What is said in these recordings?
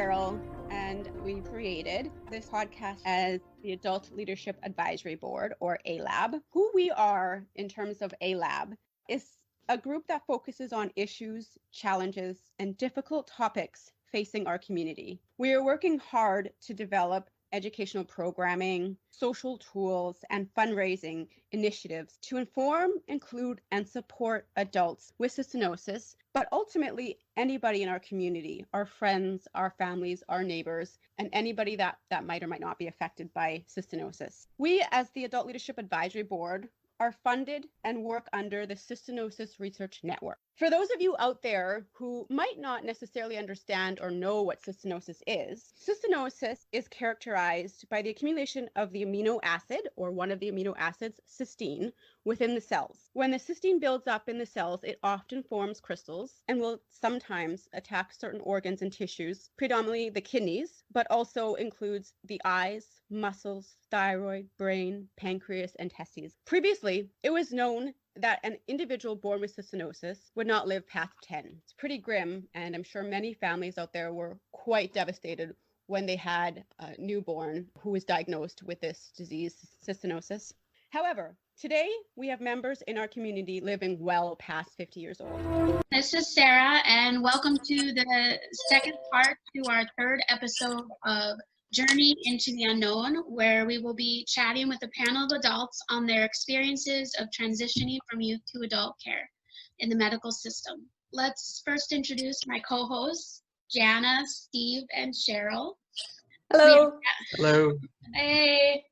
Cheryl, and we created this podcast as the Adult Leadership Advisory Board, or ALAB. Who we are in terms of ALAB is a group that focuses on issues, challenges, and difficult topics facing our community. We are working hard to develop educational programming, social tools, and fundraising initiatives to inform, include, and support adults with cystinosis, but ultimately anybody in our community, our friends, our families, our neighbors, and anybody that might or might not be affected by cystinosis. We, as the Adult Leadership Advisory Board, are funded and work under the Cystinosis Research Network. For those of you out there who might not necessarily understand or know what cystinosis is characterized by the accumulation of the amino acid, or one of the amino acids, cysteine, within the cells. When the cysteine builds up in the cells, it often forms crystals and will sometimes attack certain organs and tissues, predominantly the kidneys, but also includes the eyes, muscles, thyroid, brain, pancreas, and testes. Previously, it was known that an individual born with cystinosis would not live past 10. It's pretty grim, and I'm sure many families out there were quite devastated when they had a newborn who was diagnosed with this disease, cystinosis. However, today we have members in our community living well past 50 years old. This is Sara, and welcome to the second part to our third episode of Journey into the Unknown, where we will be chatting with a panel of adults on their experiences of transitioning from youth to adult care in the medical system. Let's first introduce my co-hosts, Jana, Steve, and Cheryl. Hello. Hello. Hey.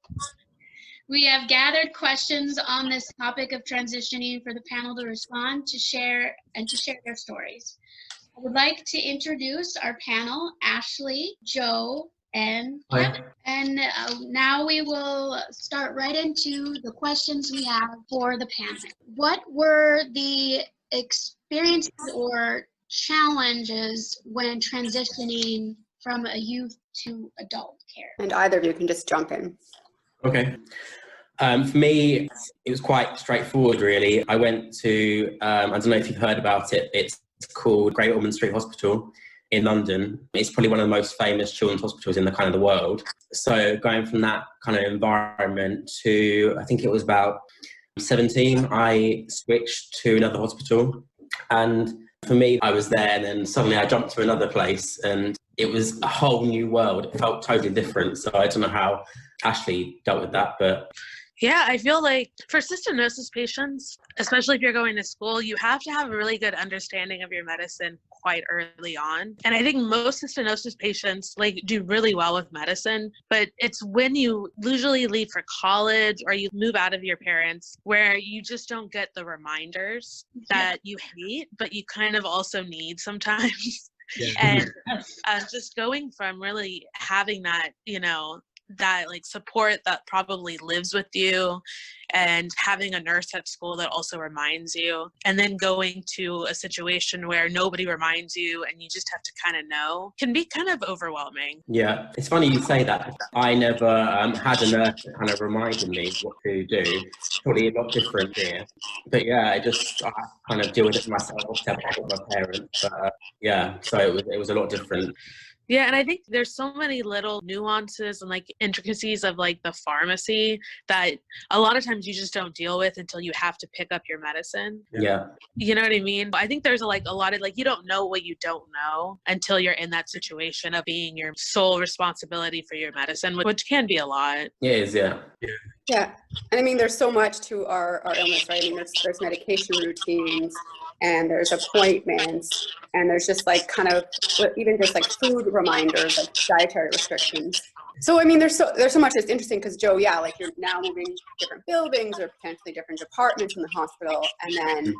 We have gathered questions on this topic of transitioning for the panel to respond, to share their stories. I would like to introduce our panel, Ashley, Joe, and Kevin. And now we will start right into the questions we have for the panel. What were the experiences or challenges when transitioning from a youth to adult care? And either of you can just jump in. Okay. For me, it was quite straightforward, really. I went to, I don't know if you've heard about it, it's called Great Ormond Street Hospital in London. It's probably one of the most famous children's hospitals in the kind of the world. So going from that kind of environment to, I think it was about 17, I switched to another hospital. And for me, I was there and then suddenly I jumped to another place and it was a whole new world. It felt totally different. So I don't know how Ashley dealt with that, but... Yeah, I feel like for cystinosis patients, especially if you're going to school, you have to have a really good understanding of your medicine quite early on. And I think most cystinosis patients do really well with medicine, but it's when you usually leave for college or you move out of your parents where you just don't get the reminders that you hate, but you kind of also need sometimes. Yeah. And just going from really having that, that support that probably lives with you and having a nurse at school that also reminds you, and then going to a situation where nobody reminds you and you just have to kind of know, can be kind of overwhelming. Yeah, it's funny you say that. I never had a nurse that kind of reminded me what to do. It's probably a lot different here. But yeah, I kind of deal with it myself, step up with my parents. But yeah, so it was a lot different. Yeah, and I think there's so many little nuances and intricacies of the pharmacy that a lot of times you just don't deal with until you have to pick up your medicine. Yeah. You know what I mean? I think there's a lot of you don't know what you don't know until you're in that situation of being your sole responsibility for your medicine, which can be a lot. It is, yeah. Yeah, and I mean, there's so much to our illness, right? I mean, there's medication routines, and there's appointments, and there's just kind of even just food reminders, dietary restrictions. So I mean, there's so much that's interesting because Joe, yeah, you're now moving to different buildings or potentially different departments in the hospital, and then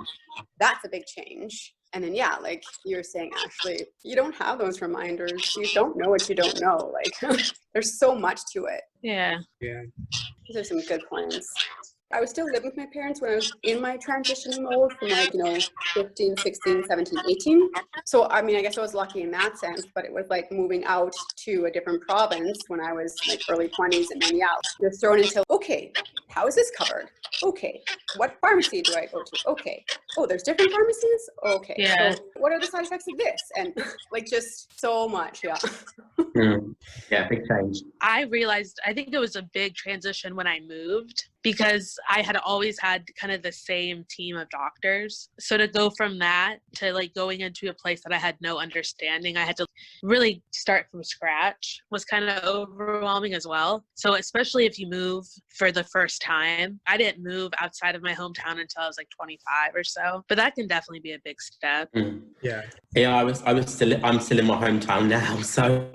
that's a big change. And then yeah, you were saying, Ashley, you don't have those reminders. You don't know what you don't know. There's so much to it. Yeah. Yeah. These are some good points. I was still living with my parents when I was in my transitioning mode from 15, 16, 17, 18. So, I mean, I guess I was lucky in that sense, but it was moving out to a different province when I was early 20s. And then, yeah, you're thrown into, okay, how is this covered? Okay. What pharmacy do I go to? Okay. Oh, there's different pharmacies? Okay. Yeah. So what are the side effects of this? And like just so much. Yeah. Yeah, big change. I realized, I think it was a big transition when I moved because I had always had kind of the same team of doctors. So to go from that to like going into a place that I had no understanding, I had to really start from scratch was kind of overwhelming as well. So especially if you move for the first time, I didn't move outside of my hometown until I was like 25 or so, but that can definitely be a big step. Yeah, I'm still in my hometown now, so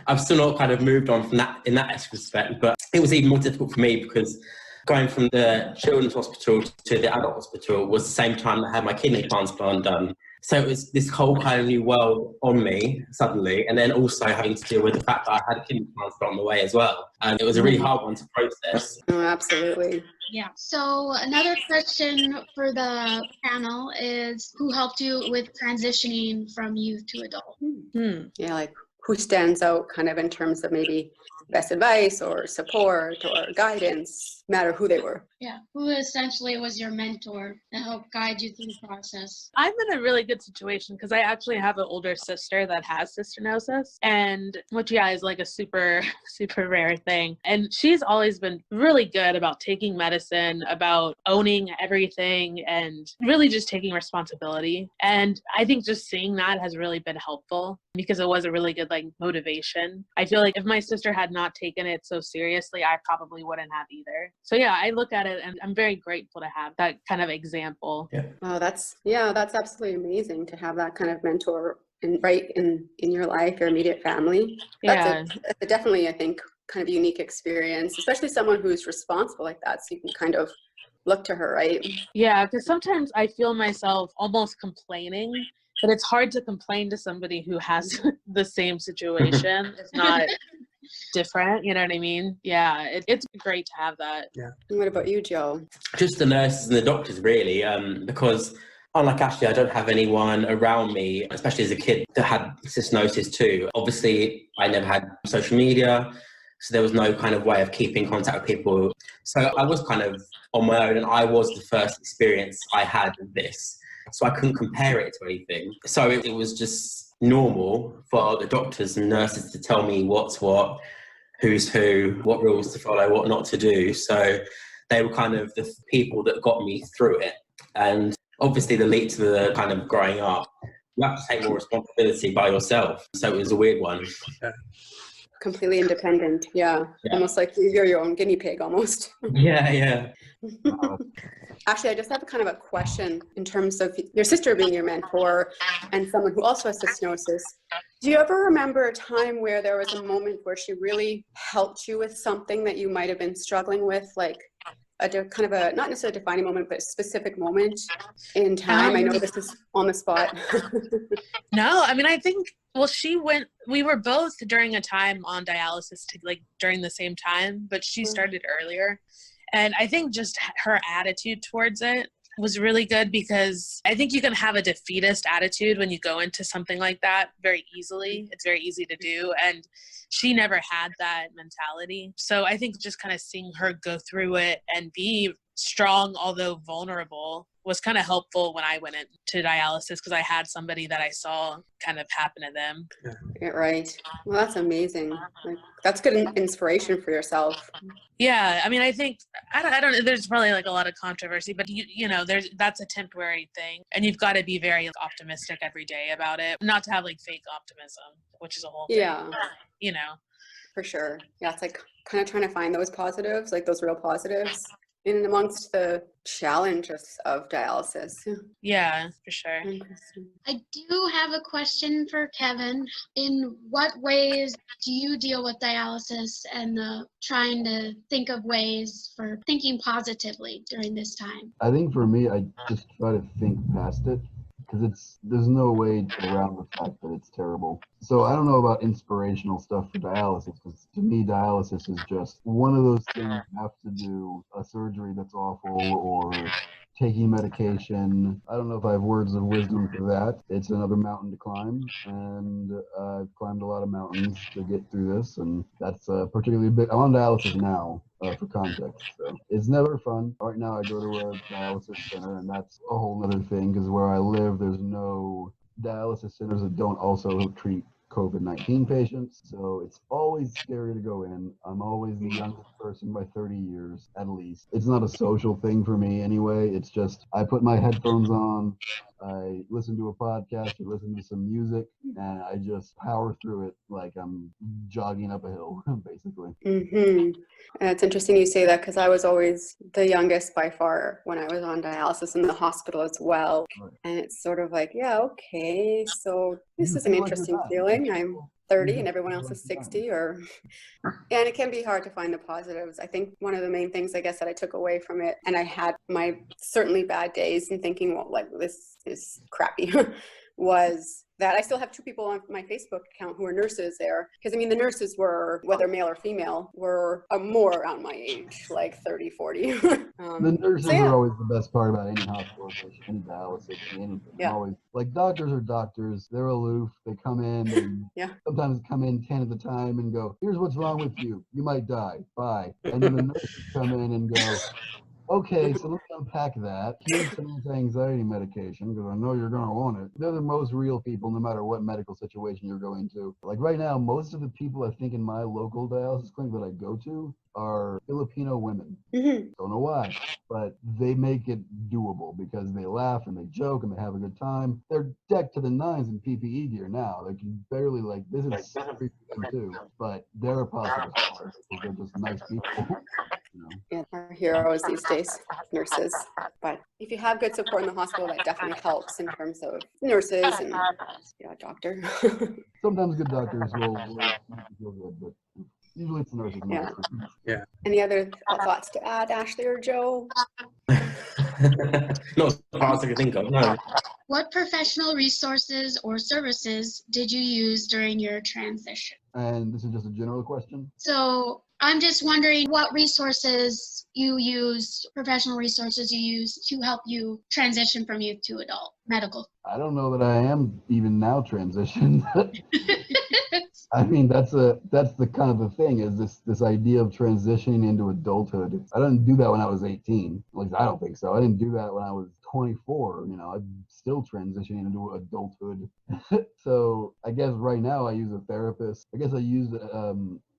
I've still not kind of moved on from that in that respect, but it was even more difficult for me because going from the children's hospital to the adult hospital was the same time that I had my kidney transplant done. So it was this whole kind of new world on me suddenly, and then also having to deal with the fact that I had a kidney transplant on the way as well. And it was a really hard one to process. Oh, absolutely. Yeah. So another question for the panel is, who helped you with transitioning from youth to adult? Yeah, like who stands out kind of in terms of maybe best advice or support or guidance, no matter who they were. Yeah. Who essentially was your mentor to help guide you through the process? I'm in a really good situation because I actually have an older sister that has cystinosis, and which is like a super, super rare thing. And she's always been really good about taking medicine, about owning everything, and really just taking responsibility. And I think just seeing that has really been helpful because it was a really good like motivation. I feel like if my sister had not taken it so seriously, I probably wouldn't have either. So yeah, I look at it and I'm very grateful to have that kind of example. Yeah. Oh, that's absolutely amazing to have that kind of mentor in your life, your immediate family. That's definitely, I think, kind of unique experience, especially someone who's responsible like that. So you can kind of look to her, right? Yeah, because sometimes I feel myself almost complaining, but it's hard to complain to somebody who has the same situation. It's not different, you know what I mean? Yeah, it's great to have that. Yeah. And what about you, Joe? Just the nurses and the doctors, really, because unlike Ashley, I don't have anyone around me, especially as a kid, that had cystinosis too. Obviously, I never had social media, so there was no kind of way of keeping contact with people. So I was kind of on my own, and I was the first experience I had with this. So I couldn't compare it to anything. So it was just normal for the doctors and nurses to tell me what's what, who's who, what rules to follow, what not to do. So they were kind of the people that got me through it. And obviously the lead to the kind of growing up, you have to take more responsibility by yourself. So it was a weird one. Yeah. Completely independent. Yeah. Almost like you're your own guinea pig almost. Yeah. Actually, I just have kind of a question in terms of your sister being your mentor and someone who also has cystinosis. Do you ever remember a time where there was a moment where she really helped you with something that you might have been struggling with, like kind of a, not necessarily a defining moment, but a specific moment in time? I know this is on the spot. No, I mean, I think, well, we were both during a time on dialysis during the same time, but she started earlier. And I think just her attitude towards it was really good because I think you can have a defeatist attitude when you go into something like that very easily. It's very easy to do. And she never had that mentality. So I think just kind of seeing her go through it and be strong, although vulnerable, was kind of helpful when I went into dialysis because I had somebody that I saw kind of happen to them. Yeah, right. Well, that's amazing. Like, that's good inspiration for yourself. Yeah, I mean, I think I don't. There's probably like a lot of controversy, but you know, that's a temporary thing, and you've got to be very optimistic every day about it, not to have like fake optimism, which is a whole thing. Yeah, you know, for sure. Yeah, it's like kind of trying to find those positives, like those real positives, in amongst the challenges of dialysis. Yeah, for sure. I do have a question for Kevin. In what ways do you deal with dialysis and trying to think of ways for thinking positively during this time? I think for me, I just try to think past it because there's no way around the fact that it's terrible. So I don't know about inspirational stuff for dialysis, because to me, dialysis is just one of those things you have to do, a surgery that's awful, or taking medication. I don't know if I have words of wisdom for that. It's another mountain to climb, and I've climbed a lot of mountains to get through this, and that's particularly big. I'm on dialysis now, for context, so it's never fun. Right now I go to a dialysis center, and that's a whole other thing, because where I live, there's no dialysis centers that don't also treat COVID-19 patients, so it's always scary to go in. I'm always the youngest person by 30 years at least. It's not a social thing for me anyway. It's just I put my headphones on, I listen to a podcast or listen to some music, and I just power through it like I'm jogging up a hill, basically. Mm-hmm. And it's interesting you say that, because I was always the youngest by far when I was on dialysis in the hospital as well. Right. And it's sort of like, yeah, okay, so this You is an feel like you're interesting not. feeling. I'm 30 and You everyone feel else like is you're not. 60, or and it can be hard to find the positives. I think one of the main things I guess that I took away from it, and I had my certainly bad days and thinking, well, like, this is crappy, was that I still have 2 people on my Facebook account who are nurses there. Because I mean, the nurses were, whether male or female, were more around my age, like 30, 40. The nurses So yeah. are always the best part about any hospitalization, any dialysis, anything. Yeah. Always, like, doctors are doctors. They're aloof. They come in. They Yeah. sometimes come in 10 at a time and go, "Here's what's wrong with you. You might die. Bye." And then the nurses come in and go, "Okay, so let me unpack that. Here's some anti-anxiety medication, because I know you're going to want it." They're the most real people, no matter what medical situation you're going to. Like right now, most of the people I think in my local dialysis clinic that I go to are Filipino women. Mm-hmm. Don't know why, but they make it doable because they laugh and they joke and they have a good time. They're decked to the nines in PPE gear now. They can barely, like, this is scary for them too, but they're a positive force because they're just nice people. You know. Yeah, our heroes these days, nurses. But if you have good support in the hospital, that definitely helps in terms of nurses and doctor. Sometimes good doctors will make you feel good, but usually it's the nurses. Yeah. Yeah. Any other thoughts to add, Ashley or Joe? Not as far as I can think of, no. What professional resources or services did you use during your transition? And this is just a general question. So I'm just wondering what resources you use, professional resources you use to help you transition from youth to adult medical. I don't know that I am even now transitioned. I mean, that's the kind of the thing, is this idea of transitioning into adulthood. I didn't do that when I was 18. At least I don't think so. I didn't do that when I was 24. You know, I'm still transitioning into adulthood. So I guess right now I use a therapist. I guess I use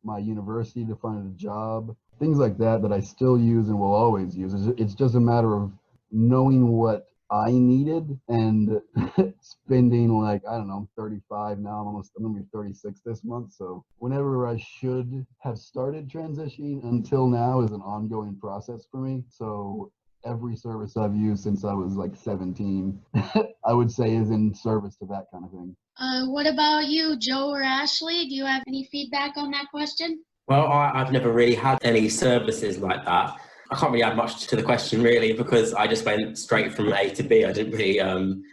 my university to find a job. Things like that I still use and will always use. It's just a matter of knowing what I needed and spending, like, I don't know, I'm 35 now. I'm going to be 36 this month. So whenever I should have started transitioning until now is an ongoing process for me. So every service I've used since I was like 17, I would say is in service to that kind of thing. What about you, Joe or Ashley? Do you have any feedback on that question? Well, I've never really had any services like that. I can't really add much to the question, really, because I just went straight from A to B. I didn't really, I'm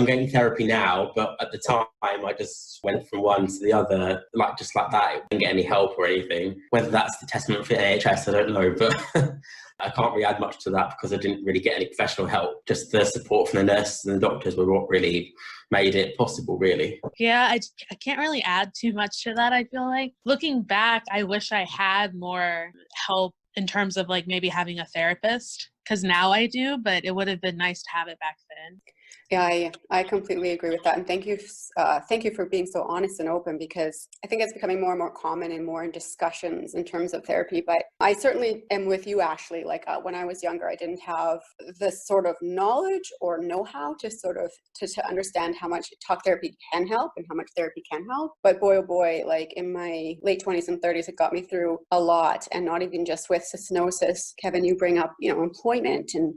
getting therapy now, but at the time I just went from one to the other, like just like that. I didn't get any help or anything. Whether that's the testament for NHS, I don't know, but I can't really add much to that because I didn't really get any professional help. Just the support from the nurses and the doctors were what really made it possible, really. Yeah, I can't really add too much to that, I feel like. Looking back, I wish I had more help in terms of like maybe having a therapist, because now I do, but it would have been nice to have it back then. Yeah, I completely agree with that. And thank you for being so honest and open, because I think it's becoming more and more common and more in discussions in terms of therapy. But I certainly am with you, Ashley. Like when I was younger, I didn't have this sort of knowledge or know-how to sort of to understand how much talk therapy can help and how much therapy can help. But boy, oh boy, like in my late 20s and 30s, it got me through a lot. And not even just with cystinosis. Kevin, you bring up, employment and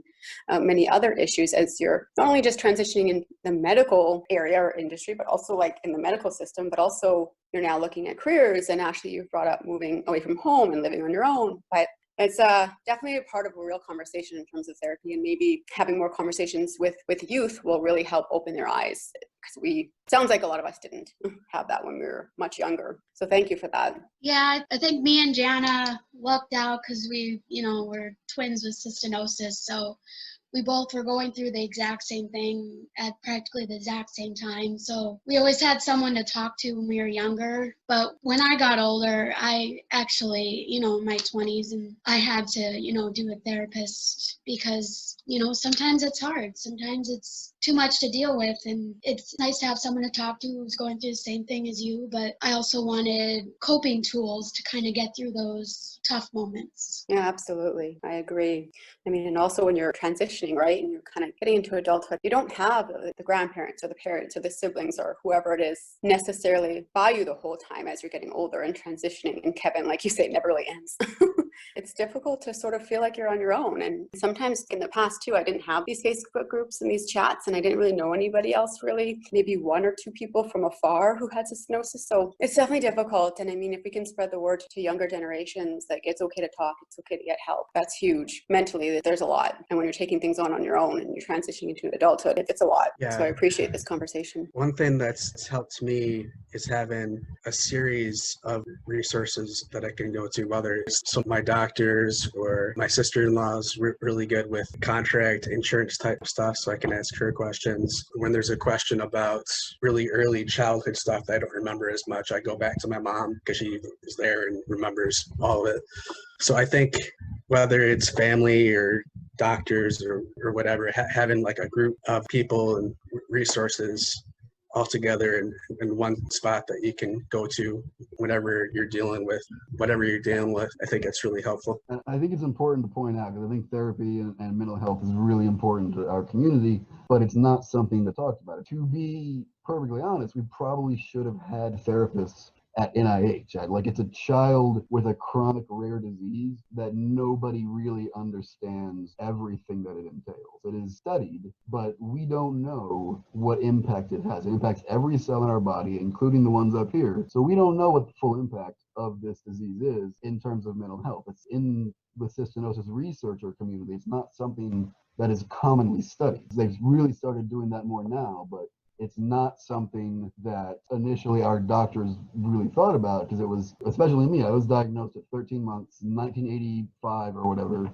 many other issues as you're not only just transitioning in the medical area or industry, but also like in the medical system, but also you're now looking at careers. And Ashley, you've brought up moving away from home and living on your own. But it's definitely a part of a real conversation in terms of therapy, and maybe having more conversations with youth will really help open their eyes, because sounds like a lot of us didn't have that when we were much younger. So thank you for that. Yeah, I think me and Jana lucked out because we're twins with cystinosis. So we both were going through the exact same thing at practically the exact same time. So we always had someone to talk to when we were younger. But when I got older, I actually, in my 20s, and I had to, do a therapist because, sometimes it's hard. Sometimes it's too much to deal with. And it's nice to have someone to talk to who's going through the same thing as you. But I also wanted coping tools to kind of get through those tough moments. Yeah, absolutely. I agree. I mean, and also when you're transitioning, right, and you're kind of getting into adulthood, you don't have the grandparents or the parents or the siblings or whoever it is necessarily by you the whole time as you're getting older and transitioning. And Kevin, like you say, it never really ends. It's difficult to sort of feel like you're on your own. And sometimes in the past too, I didn't have these Facebook groups and these chats, and I didn't really know anybody else really, maybe one or two people from afar who had cystinosis. So it's definitely difficult. And I mean, if we can spread the word to younger generations, like it's okay to talk, it's okay to get help. That's huge. Mentally, there's a lot. And when you're taking things on your own and you're transitioning into adulthood, it's a lot. Yeah. So I appreciate this conversation. One thing that's helped me is having a series of resources that I can go to, whether it's some of my doctors or my sister-in-law's really good with contract insurance type stuff, so I can ask her questions. When there's a question about really early childhood stuff that I don't remember as much, I go back to my mom because she is there and remembers all of it. So I think whether it's family or doctors or whatever, having like a group of people and resources all together in one spot that you can go to whenever you're dealing with whatever you're dealing with, I think it's really helpful. I think it's important to point out, because I think therapy and mental health is really important to our community, but it's not something that talked about. To be perfectly honest, we probably should have had therapists at NIH. Like, it's a child with a chronic rare disease that nobody really understands everything that it entails. It is studied, but we don't know what impact it has. It impacts every cell in our body, including the ones up here. So we don't know what the full impact of this disease is in terms of mental health. It's in the cystinosis researcher community. It's not something that is commonly studied. They've really started doing that more now, but it's not something that initially our doctors really thought about, because it was, especially me, I was diagnosed at 13 months, 1985 or whatever.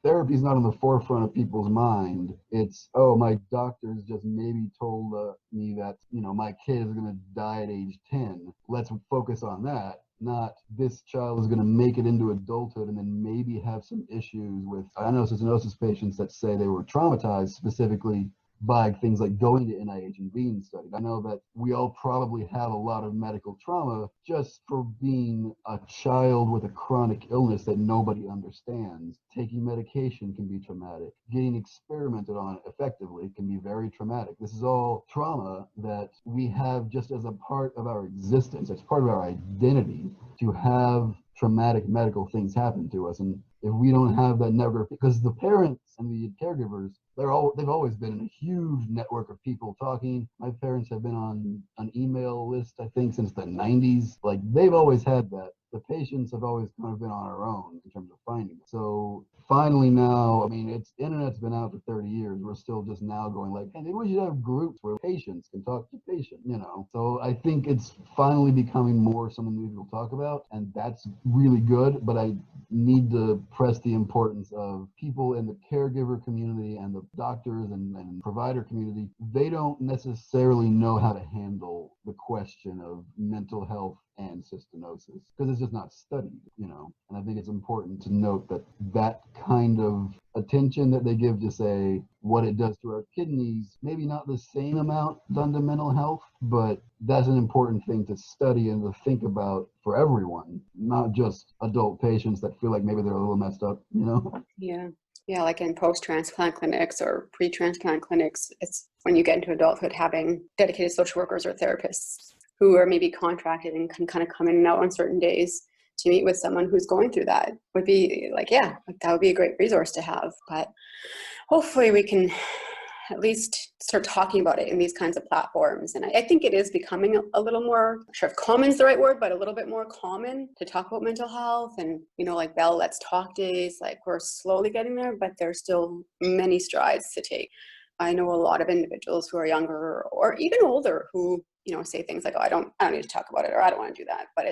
Therapy is not on the forefront of people's mind. It's, oh, my doctors just maybe told me that, my kid is going to die at age 10. Let's focus on that. Not this child is going to make it into adulthood and then maybe have some issues with, I know cystinosis patients that say they were traumatized specifically by things like going to NIH and being studied. I know that we all probably have a lot of medical trauma just for being a child with a chronic illness that nobody understands. Taking medication can be traumatic. Getting experimented on effectively can be very traumatic. This is all trauma that we have just as a part of our existence. It's part of our identity to have traumatic medical things happen to us. And if we don't have that network, because the parents and the caregivers, they've always been in a huge network of people talking. My parents have been on an email list, I think, since the 90s. Like, they've always had that. The patients have always kind of been on our own in terms of finding it. So finally now, I mean, internet's been out for 30 years. We're still just now going like, hey, maybe we should have groups where patients can talk to patients, So I think it's finally becoming more something that people talk about, and that's really good. But I need to press the importance of people in the caregiver community and the doctors and provider community. They don't necessarily know how to handle the question of mental health and cystinosis because it's just not studied, and I think it's important to note that kind of attention that they give to say what it does to our kidneys, maybe not the same amount done to mental health, but that's an important thing to study and to think about for everyone, not just adult patients that feel like maybe they're a little messed up, Yeah, like in post-transplant clinics or pre-transplant clinics, it's when you get into adulthood, having dedicated social workers or therapists who are maybe contracted and can kind of come in and out on certain days to meet with someone who's going through that would be that would be a great resource to have. But hopefully we can at least start talking about it in these kinds of platforms. And I think it is becoming a little more, I'm not sure if common is the right word, but a little bit more common to talk about mental health. And, like Bell Let's Talk days, like we're slowly getting there, but there's still many strides to take. I know a lot of individuals who are younger or even older who, say things like, oh, I don't need to talk about it, or I don't want to do that. But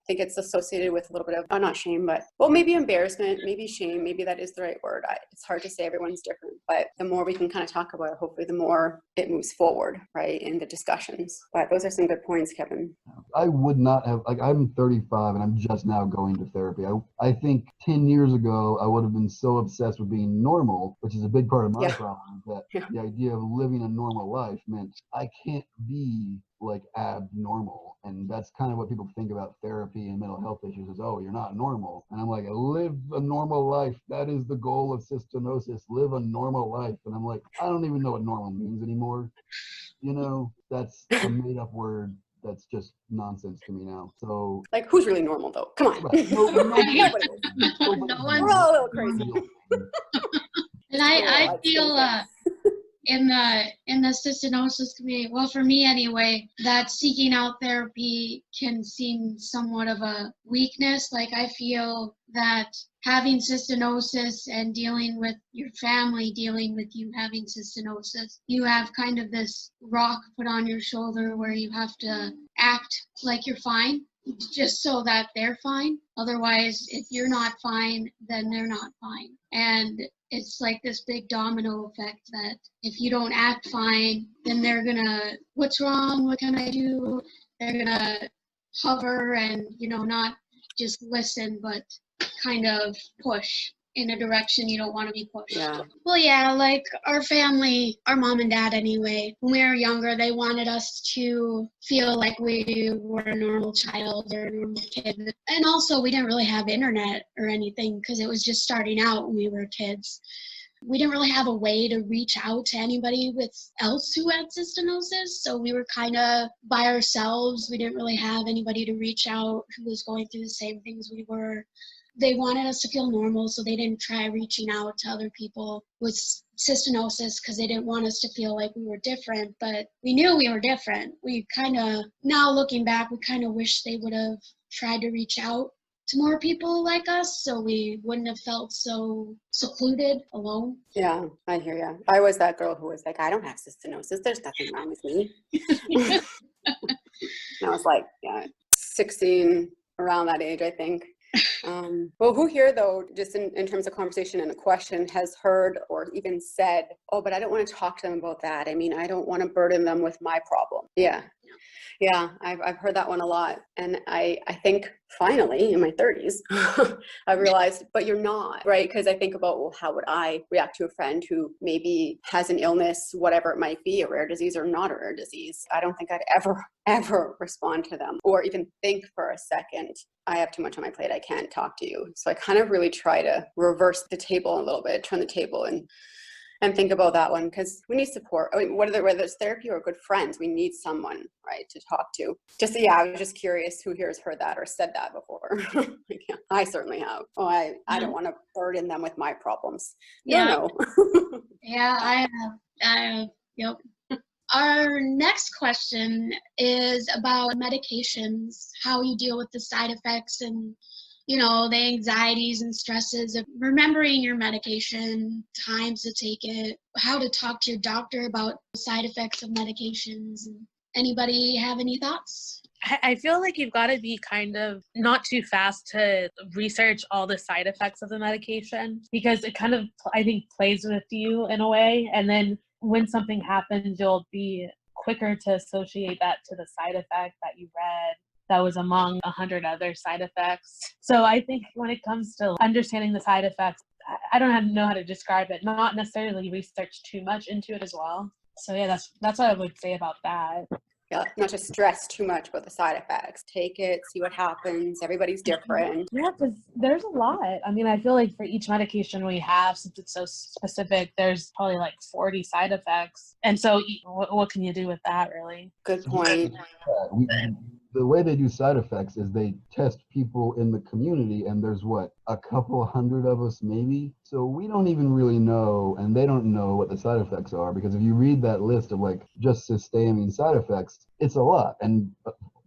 think it's associated with a little bit of, oh, not shame, but, well, maybe embarrassment, maybe shame, maybe that is the right word. It's hard to say, everyone's different, but the more we can kind of talk about it, hopefully the more it moves forward, right, in the discussions. But those are some good points, Kevin. I would not have, like, I'm 35 and I'm just now going to therapy. I think 10 years ago, I would have been so obsessed with being normal, which is a big part of my problem, that the idea of living a normal life meant I can't be like abnormal. And that's kind of what people think about therapy and mental health issues is, oh, you're not normal. And I'm like, live a normal life. That is the goal of cystinosis. Live a normal life. And I'm like, I don't even know what normal means anymore. You know, that's a made up word. That's just nonsense to me now. So, like, who's really normal though? Come on. right. No one's We're all a little crazy. And I feel in the cystinosis community, well, for me anyway, that seeking out therapy can seem somewhat of a weakness. Like, I feel that having cystinosis and dealing with your family, dealing with you having cystinosis, you have kind of this rock put on your shoulder where you have to act like you're fine, just so that they're fine. Otherwise, if you're not fine, then they're not fine. And it's like this big domino effect that if you don't act fine, then they're gonna, what's wrong? What can I do? They're gonna hover and, not just listen, but kind of push in a direction you don't want to be pushed. Yeah. Well, yeah, like our family, our mom and dad anyway, when we were younger, they wanted us to feel like we were a normal child or a normal kid. And also, we didn't really have internet or anything because it was just starting out when we were kids. We didn't really have a way to reach out to anybody else who had cystinosis, so we were kind of by ourselves. We didn't really have anybody to reach out who was going through the same things we were. They wanted us to feel normal, so they didn't try reaching out to other people with cystinosis because they didn't want us to feel like we were different, but we knew we were different. We kind of, now looking back, we kind of wish they would have tried to reach out to more people like us so we wouldn't have felt so secluded, alone. Yeah, I hear you. I was that girl who was like, I don't have cystinosis. There's nothing wrong with me. And I was like, 16, around that age, I think. Well, who here, though, just in terms of conversation and a question, has heard or even said, oh, but I don't want to talk to them about that. I mean, I don't want to burden them with my problem. Yeah, I've heard that one a lot. And I think finally in my 30s, I realized, but you're not, right? Because I think about, well, how would I react to a friend who maybe has an illness, whatever it might be, a rare disease or not a rare disease? I don't think I'd ever respond to them or even think for a second, I have too much on my plate, I can't talk to you. So I kind of really try to reverse the table a little bit, turn the table and think about that one, because we need support. I mean, whether it's therapy or good friends, we need someone, right, to talk to. I was just curious who here has heard that or said that before. I certainly have. Oh, I don't want to burden them with my problems. No. Yeah, I have. Yep. Our next question is about medications, how you deal with the side effects and the anxieties and stresses of remembering your medication, times to take it, how to talk to your doctor about side effects of medications. Anybody have any thoughts? I feel like you've got to be kind of not too fast to research all the side effects of the medication, because it kind of, I think, plays with you in a way. And then when something happens, you'll be quicker to associate that to the side effect that you read that was among 100 other side effects. So I think when it comes to understanding the side effects, I don't know how to describe it, not necessarily research too much into it as well. So yeah, that's what I would say about that. Yeah, not to stress too much about the side effects. Take it, see what happens. Everybody's different. Yeah, because there's a lot. I mean, I feel like for each medication we have, since it's so specific, there's probably like 40 side effects. And so what can you do with that, really? Good point. The way they do side effects is they test people in the community, and there's a couple hundred of us maybe. So we don't even really know, and they don't know what the side effects are, because if you read that list of just cysteamine side effects, it's a lot. And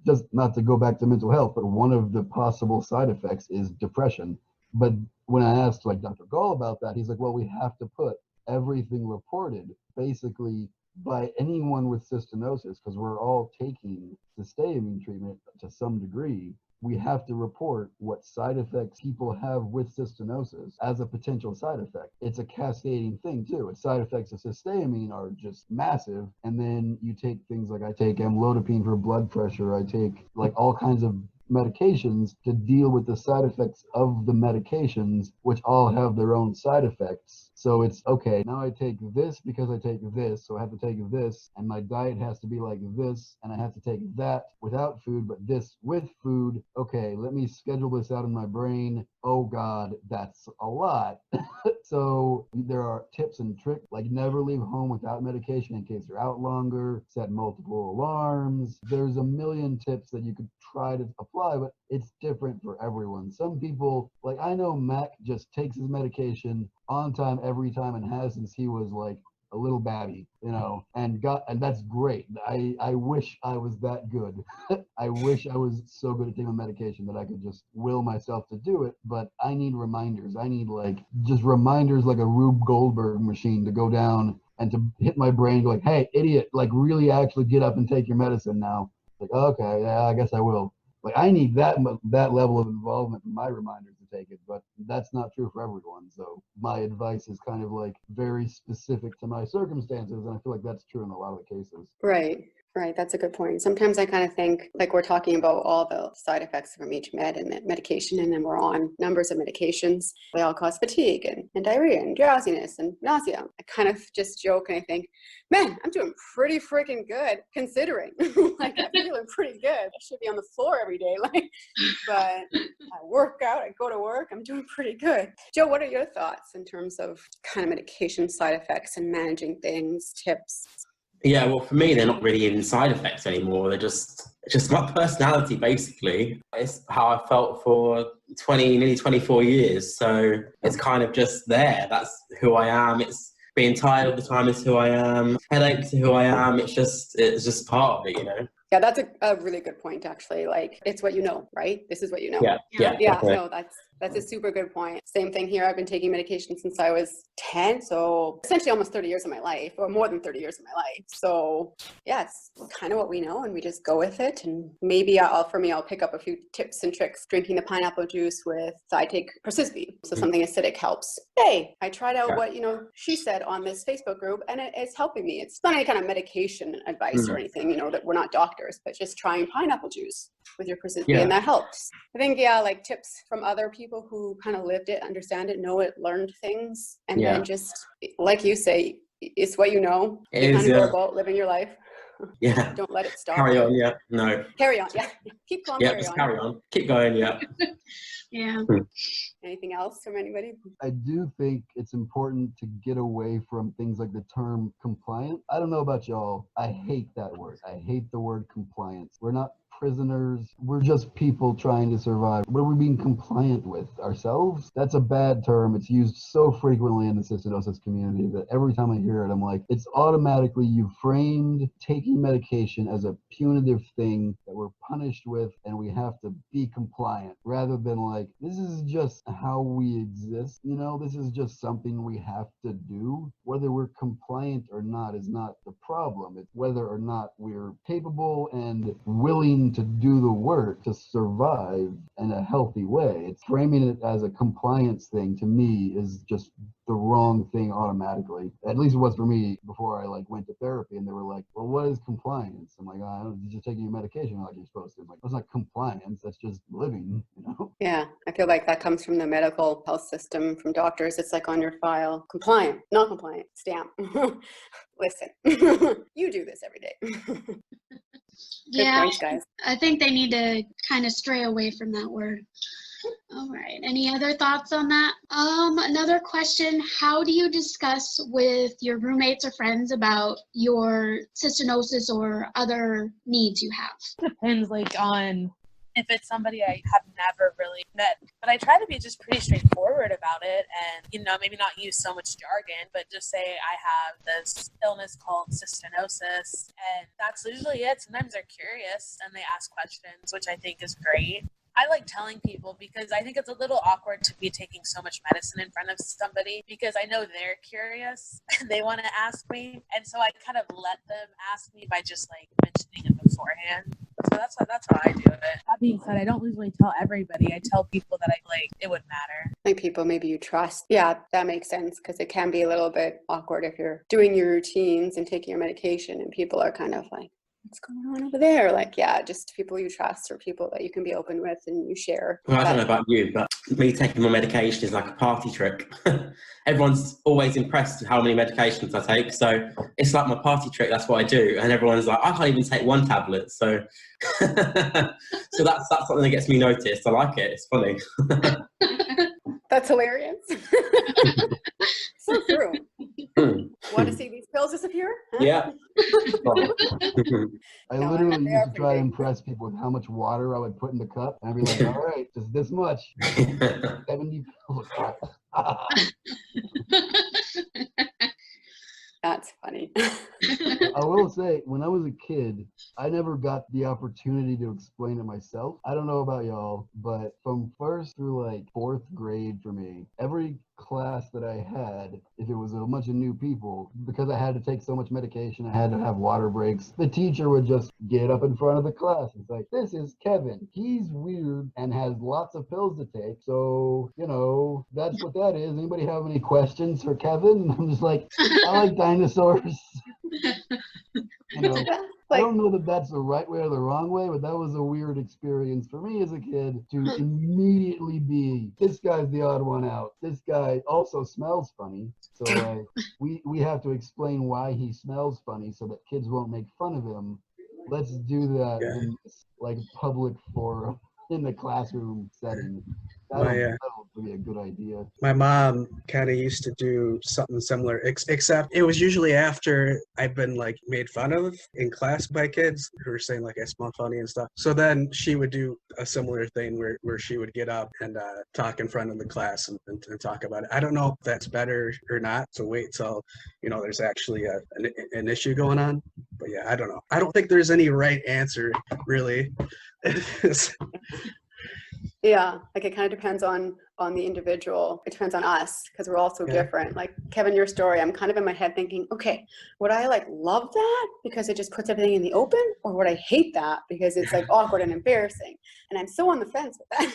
just not to go back to mental health, but one of the possible side effects is depression. But when I asked Dr. Gall about that, he's like, well, we have to put everything reported basically by anyone with cystinosis, because we're all taking cysteamine treatment to some degree. we have to report what side effects people have with cystinosis as a potential side effect. It's a cascading thing too. Side effects of cysteamine are just massive. And then you take things like, I take amlodipine for blood pressure. I take like all kinds of medications to deal with the side effects of the medications, which all have their own side effects. So it's okay, now I take this because I take this, so I have to take this, and my diet has to be like this, and I have to take that without food, but this with food. Okay, let me schedule this out in my brain. Oh God, that's a lot. So there are tips and tricks, like never leave home without medication in case you're out longer, set multiple alarms. There's a million tips that you could try to apply, but it's different for everyone. Some people, like I know Mac just takes his medication on time every time and has since he was like a little babby, you know, and that's great. I wish I was that good. I wish I was so good at taking medication that I could just will myself to do it, but I need reminders. I need like just reminders like a Rube Goldberg machine to go down and to hit my brain like, hey, idiot, like really actually get up and take your medicine now. Like, okay, yeah, I guess I will. Like I need that level of involvement in my reminders to take it, but that's not true for everyone. So my advice is kind of like very specific to my circumstances, and I feel like that's true in a lot of the cases. Right, that's a good point. Sometimes I kind of think like we're talking about all the side effects from each medication, and then we're on numbers of medications. They all cause fatigue and diarrhea and drowsiness and nausea. I kind of just joke and I think, man, I'm doing pretty freaking good considering. Like I'm feeling pretty good. I should be on the floor every day. Like, but I work out, I go to work, I'm doing pretty good. Joe, what are your thoughts in terms of kind of medication side effects and managing things, tips? Yeah, well, for me, they're not really even side effects anymore. They're just my personality, basically. It's how I felt for nearly 24 years. So it's kind of just there. That's who I am. It's being tired all the time is who I am. Headaches are who I am. It's just part of it, you know? Yeah, that's a really good point, actually. Like, it's what you know, right? This is what you know. Yeah. No, that's a super good point. Same thing here. I've been taking medication since I was 10, so essentially almost 30 years of my life, or more than 30 years of my life. So yeah, it's kind of what we know, and we just go with it. And maybe I'll pick up a few tips and tricks. Drinking the pineapple juice I take Persisby, so something acidic helps. Hey, I tried out what she said on this Facebook group, and it's helping me. It's not any kind of medication advice or anything, that we're not doctors, but just trying pineapple juice with your Persisby, and that helps. I think like tips from other people who kind of lived it, understand it, know it, learned things, and then just like you say, it's what you know. You kind of go about living your life. Yeah. Don't let it stop. Carry on. Yeah. No. Carry on. Yeah. Keep going. Yeah. Just carry on. Keep going. Yeah. Yeah. Anything else from anybody? I do think it's important to get away from things like the term compliant. I don't know about y'all. I hate that word. I hate the word compliance. We're not prisoners. We're just people trying to survive. What are we being compliant with? Ourselves? That's a bad term. It's used so frequently in the cystinosis community that every time I hear it, I'm like, it's automatically you framed taking medication as a punitive thing that we're punished with and we have to be compliant, rather than like, this is just how we exist. This is just something we have to do. Whether we're compliant or not is not the problem. It's whether or not we're capable and willing to do the work to survive in a healthy way. It's framing it as a compliance thing, to me, is just the wrong thing automatically. At least it was for me before I went to therapy, and they were like, well, what is compliance? I'm like, you're just taking your medication like you're supposed to. I'm like, that's not compliance, that's just living, Yeah, I feel like that comes from the medical health system, from doctors. It's like on your file, compliant, non-compliant, stamp. Listen, you do this every day. Good points, guys. I think they need to kind of stray away from that word. All right. Any other thoughts on that? Another question, how do you discuss with your roommates or friends about your cystinosis or other needs you have? Depends on if it's somebody I have never really met. But I try to be just pretty straightforward about it and, maybe not use so much jargon, but just say I have this illness called cystinosis, and that's usually it. Sometimes they're curious and they ask questions, which I think is great. I like telling people because I think it's a little awkward to be taking so much medicine in front of somebody, because I know they're curious and they want to ask me. And so I kind of let them ask me by just mentioning it beforehand. So that's how I do it. That being said, I don't usually tell everybody. I tell people that I like it would matter. Like people maybe you trust. Yeah, that makes sense, because it can be a little bit awkward if you're doing your routines and taking your medication and people are kind of like, what's going on over there? Like, yeah, just people you trust or people that you can be open with and you share. Well, I don't know about you, but me taking my medication is like a party trick. Everyone's always impressed with how many medications I take, so it's like my party trick. That's what I do, and everyone's like, I can't even take one tablet. So, so that's something that gets me noticed. I like it. It's funny. That's hilarious. So true. Want to see these pills disappear? Huh? Yeah. I literally used to try to impress people with how much water I would put in the cup. And I'd be like, all right, just this much. 70 pills. That's funny. I will say, when I was a kid, I never got the opportunity to explain it myself. I don't know about y'all, but from first through like fourth grade for me, every class that I had, if it was a bunch of new people, because I had to take so much medication, I had to have water breaks, the teacher would just get up in front of the class. It's like, this is Kevin. He's weird and has lots of pills to take. So, you know, that's what that is. Anybody have any questions for Kevin? And I'm just like, I like dinosaurs. You know, I don't know that that's the right way or the wrong way, but that was a weird experience for me as a kid to immediately be, this guy's the odd one out. This guy also smells funny. So we have to explain why he smells funny so that kids won't make fun of him. Let's do that in this, like, public forum in the classroom setting. That'll be a good idea. My mom kind of used to do something similar, except it was usually after I've been like made fun of in class by kids who were saying like I smell funny and stuff. So then she would do a similar thing where she would get up and talk in front of the class and talk about it. I don't know if that's better or not. So wait till, you know, there's actually an issue going on. But yeah, I don't know. I don't think there's any right answer, really. Yeah, like it kind of depends on the individual. It depends on us because we're all so different. Like Kevin, your story, I'm kind of in my head thinking, okay, would I like love that because it just puts everything in the open, or would I hate that because it's like awkward and embarrassing? And I'm so on the fence with that.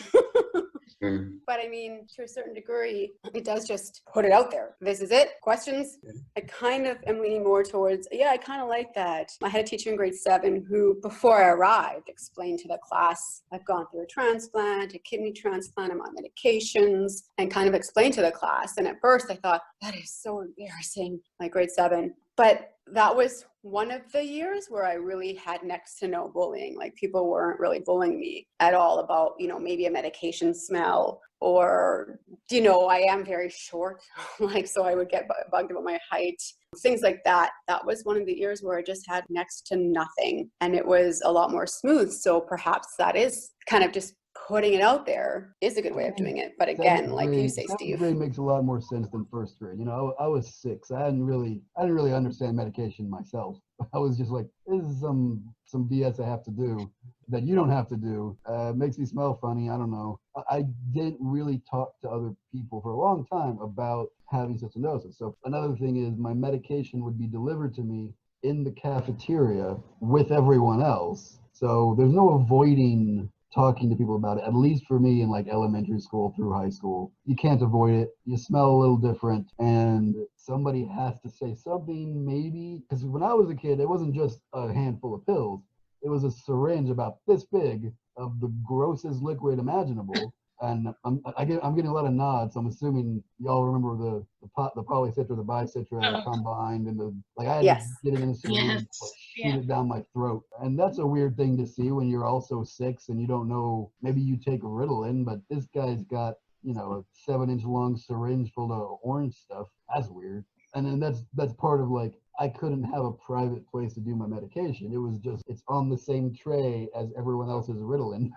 But I mean, to a certain degree, it does just put it out there. This is it. Questions? I kind of am leaning more towards, I kind of like that. I had a teacher in grade 7 who, before I arrived, explained to the class, I've gone through a transplant, a kidney transplant, I'm on medications, and kind of explained to the class. And at first I thought, that is so embarrassing, like grade 7. But that was one of the years where I really had next to no bullying. Like people weren't really bullying me at all about, you know, maybe a medication smell or, you know, I am very short. Like, so I would get bugged about my height, things like that. That was one of the years where I just had next to nothing and it was a lot more smooth. So perhaps that is kind of just putting it out there is a good way of doing it. But again, like you say, Steve, grade makes a lot more sense than first grade. You know, I was 6. I didn't really understand medication myself. I was just like, this is some BS I have to do that you don't have to do. Makes me smell funny. I don't know. I didn't really talk to other people for a long time about having cystinosis. So another thing is my medication would be delivered to me in the cafeteria with everyone else. So there's no avoiding talking to people about it, at least for me in like elementary school through high school. You can't avoid it. You smell a little different and somebody has to say something maybe. Because when I was a kid, it wasn't just a handful of pills. It was a syringe about this big of the grossest liquid imaginable. And I'm getting a lot of nods. So I'm assuming y'all remember the polycitra, the bicitra combined, and I had to get it in a syringe, shoot it down my throat. And that's a weird thing to see when you're also 6 and you don't know. Maybe you take Ritalin, but this guy's got, you know, a 7-inch long syringe full of orange stuff. That's weird. And then that's part of like, I couldn't have a private place to do my medication. It was just, it's on the same tray as everyone else's Ritalin.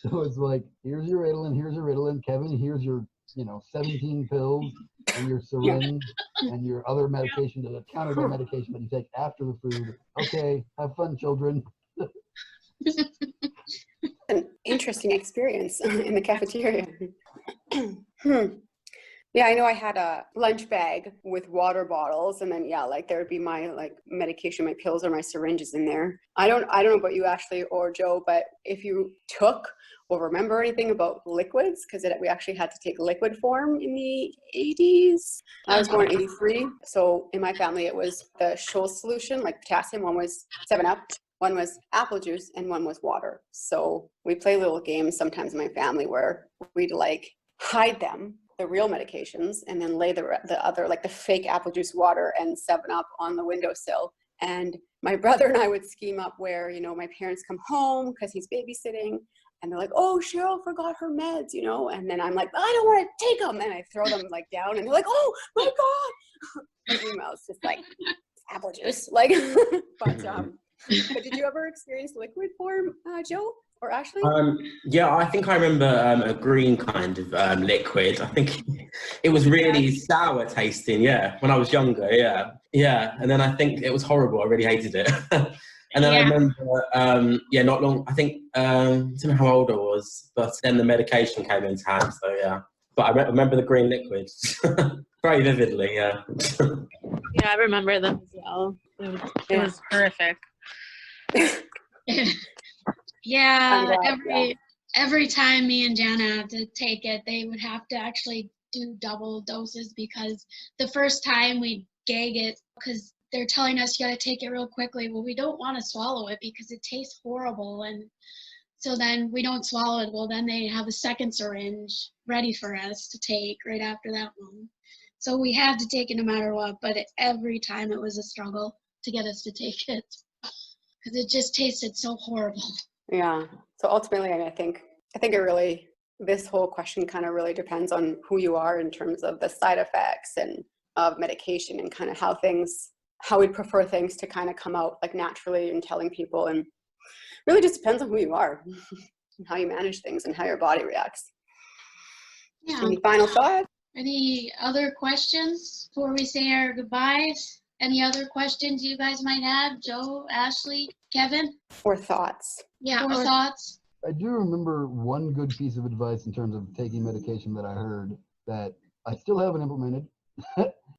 So it's like, here's your Ritalin, Kevin, here's your, 17 pills and your syringe and your other medication, the counter medication that you take after the food. Okay, have fun, children. An interesting experience in the cafeteria. Yeah, I know I had a lunch bag with water bottles, and then yeah, like there would be my like medication, my pills, or my syringes in there. I don't know about you, Ashley or Joe, but if you took or remember anything about liquids, because we actually had to take liquid form in the 80s. I was born in 83, so in my family it was the Scholl's solution, like potassium. One was 7-Up, one was apple juice, and one was water. So we play little games sometimes in my family where we'd like hide them, the real medications, and then lay the other, like the fake apple juice, water, and 7-Up on the windowsill. And my brother and I would scheme up where, you know, my parents come home because he's babysitting, and they're like, oh, Cheryl forgot her meds, you know, and then I'm like, I don't want to take them, and I throw them like down, and they're like, oh my God. And meanwhile, it's just like apple juice, like, but did you ever experience liquid form, Joe or Ashley? Yeah, I think I remember a green kind of liquid. I think it was really sour tasting, yeah, when I was younger, yeah. And then I think it was horrible. I really hated it. And then I remember, not long, I think, I don't know how old I was, but then the medication came into hand, so yeah. But I remember the green liquids very vividly, yeah. Yeah, I remember them as well. It was horrific. Yeah, every time me and Jana had to take it, they would have to actually do double doses, because the first time we gag it, because they're telling us you got to take it real quickly. Well, we don't want to swallow it because it tastes horrible, and so then we don't swallow it. Well, then they have a second syringe ready for us to take right after that one. So we had to take it no matter what, but every time it was a struggle to get us to take it because it just tasted so horrible. Yeah. So ultimately, I think it really, this whole question kind of really depends on who you are in terms of the side effects and of medication, and kind of how we'd prefer things to kind of come out like naturally and telling people, and really just depends on who you are and how you manage things and how your body reacts. Yeah. Any final thoughts? Any other questions before we say our goodbyes? Any other questions you guys might have? Joe, Ashley, Kevin? Or thoughts? Yeah, or thoughts? I do remember one good piece of advice in terms of taking medication that I heard that I still haven't implemented,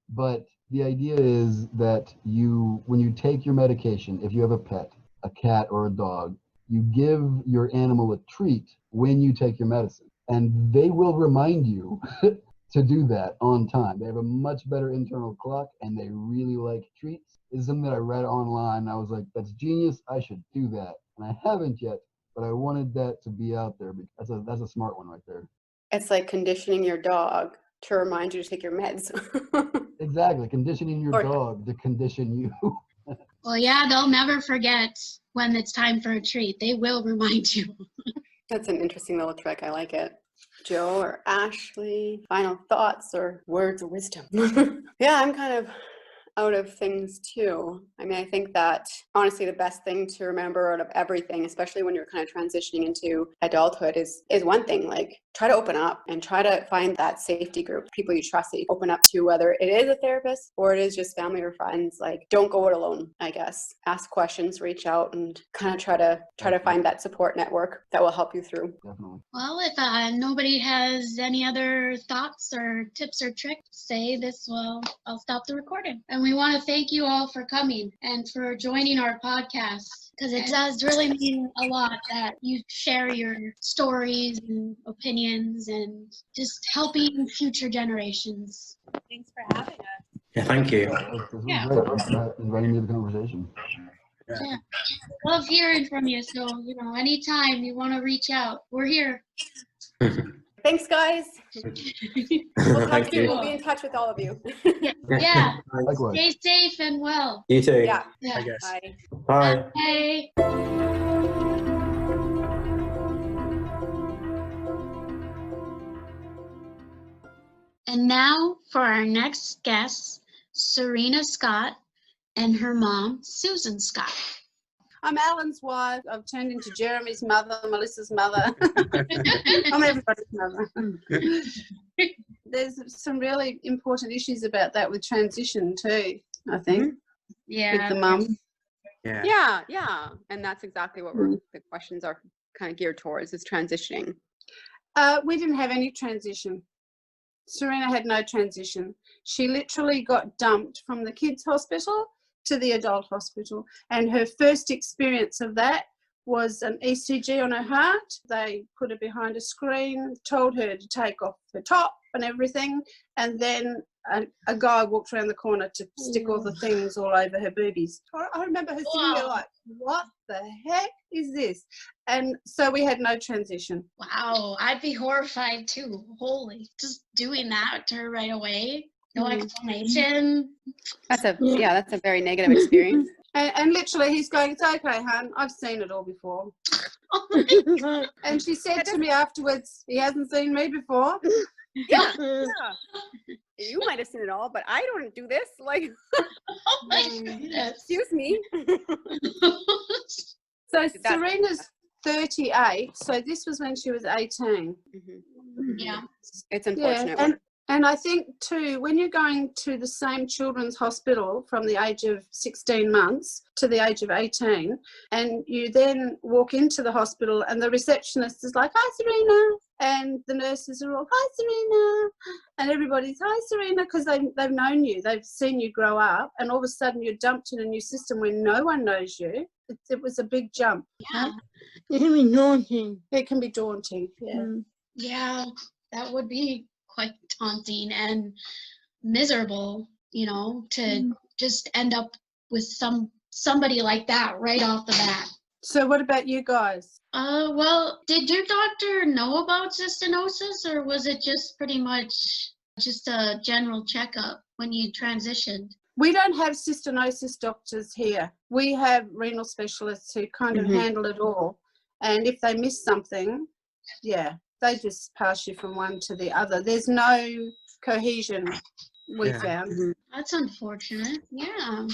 but the idea is that when you take your medication, if you have a pet, a cat or a dog, you give your animal a treat when you take your medicine, and they will remind you to do that on time. They have a much better internal clock, and they really like treats. It's something that I read online. I was like, that's genius. I should do that. And I haven't yet, but I wanted that to be out there. Because that's a smart one right there. It's like conditioning your dog to remind you to take your meds. Exactly. Conditioning your dog to condition you. Well, yeah, they'll never forget when it's time for a treat. They will remind you. That's an interesting little trick. I like it. Joe or Ashley, final thoughts or words of wisdom? Yeah, I'm kind of out of things too. I mean, I think that honestly the best thing to remember out of everything, especially when you're kind of transitioning into adulthood, is one thing, like try to open up and try to find that safety group, people you trust that you open up to, whether it is a therapist or it is just family or friends. Like, don't go it alone, I guess. Ask questions, reach out, and kind of try to find that support network that will help you through. Definitely. Well, if nobody has any other thoughts or tips or tricks, say this, well, I'll stop the recording. And we want to thank you all for coming and for joining our podcast, because it does really mean a lot that you share your stories and opinions and just helping future generations. Thanks for having us. Yeah, thank you. This was Yeah. great. Thanks for inviting me to the conversation. Yeah. Love hearing from you. So, anytime you want to reach out, we're here. Thanks, guys. We'll talk Thank soon. you. We'll be in touch with all of you. Yeah. Likewise. Stay safe and well. You too. Yeah. Yeah. I guess. Bye. Bye. Bye. And now for our next guest, Serena Scott and her mom, Susan Scott. I'm Alan's wife. I've turned into Jeremy's mother, Melissa's mother. I'm everybody's mother. There's some really important issues about that with transition too, I think. Yeah. With the mum. Yeah. And that's exactly what the questions are kind of geared towards, is transitioning. We didn't have any transition. Serena had no transition. She literally got dumped from the kids' hospital to the adult hospital. And her first experience of that was an ECG on her heart. They put her behind a screen, told her to take off her top and everything. And then a guy walked around the corner to stick all the things all over her boobies. I remember her sitting there like, what the heck is this? And so we had no transition. Wow, I'd be horrified too. Holy, just doing that to her right away. No explanation. That's a very negative experience. And literally he's going, it's okay, hon, I've seen it all before. And she said to me afterwards, he hasn't seen me before. Yeah. You might have seen it all, but I don't do this. Like, Oh my goodness. excuse me. So Serena's 38, so this was when she was 18. Yeah. It's unfortunate. Yeah, and I think too, when you're going to the same children's hospital from the age of 16 months to the age of 18, and you then walk into the hospital and the receptionist is like, hi Serena, and the nurses are all, hi Serena, and everybody's, hi Serena, because they've known you, they've seen you grow up, and all of a sudden you're dumped in a new system where no one knows you. It was a big jump. Yeah. It can be daunting. It can be daunting, yeah. Yeah, that would be quite daunting and miserable, you know, to just end up with somebody like that right off the bat. So what about you guys? Well, did your doctor know about cystinosis, or was it just pretty much just a general checkup when you transitioned? We don't have cystinosis doctors here. We have renal specialists who kind of handle it all. And if they miss something, yeah, they just pass you from one to the other. There's no cohesion, we found. That's unfortunate. Yeah.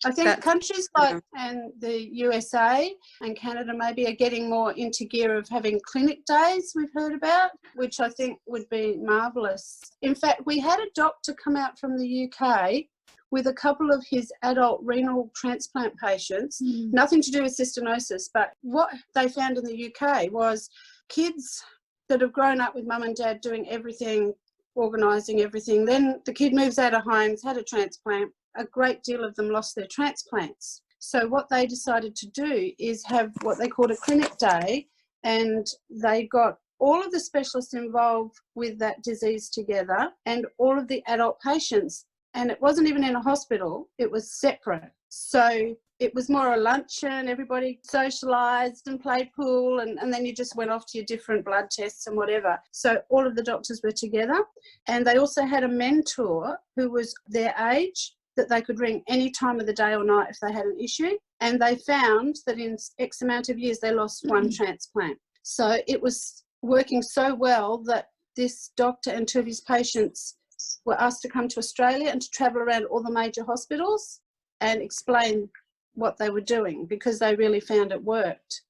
I think countries like and the USA and Canada maybe are getting more into gear of having clinic days we've heard about, which I think would be marvellous. In fact, we had a doctor come out from the UK with a couple of his adult renal transplant patients, nothing to do with cystinosis, but what they found in the UK was kids that have grown up with mum and dad doing everything, organising everything. Then the kid moves out of homes, had a transplant. A great deal of them lost their transplants. So what they decided to do is have what they called a clinic day, and they got all of the specialists involved with that disease together and all of the adult patients. And it wasn't even in a hospital, it was separate. So it was more a luncheon, everybody socialised and played pool, and then you just went off to your different blood tests and whatever. So all of the doctors were together, and they also had a mentor who was their age that they could ring any time of the day or night if they had an issue. And they found that in X amount of years, they lost one transplant. So it was working so well that this doctor and two of his patients were asked to come to Australia and to travel around all the major hospitals and explain what they were doing, because they really found it worked.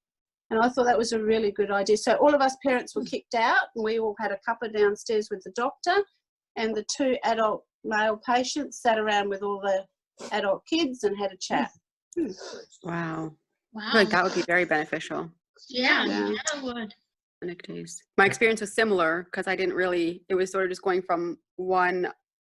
And I thought that was a really good idea. So all of us parents were kicked out, and we all had a cuppa downstairs with the doctor, and the two adult male patients sat around with all the adult kids and had a chat. Wow. Wow. I feel like that would be very beneficial. Yeah, it would. My experience was similar, because I didn't really, it was sort of just going from one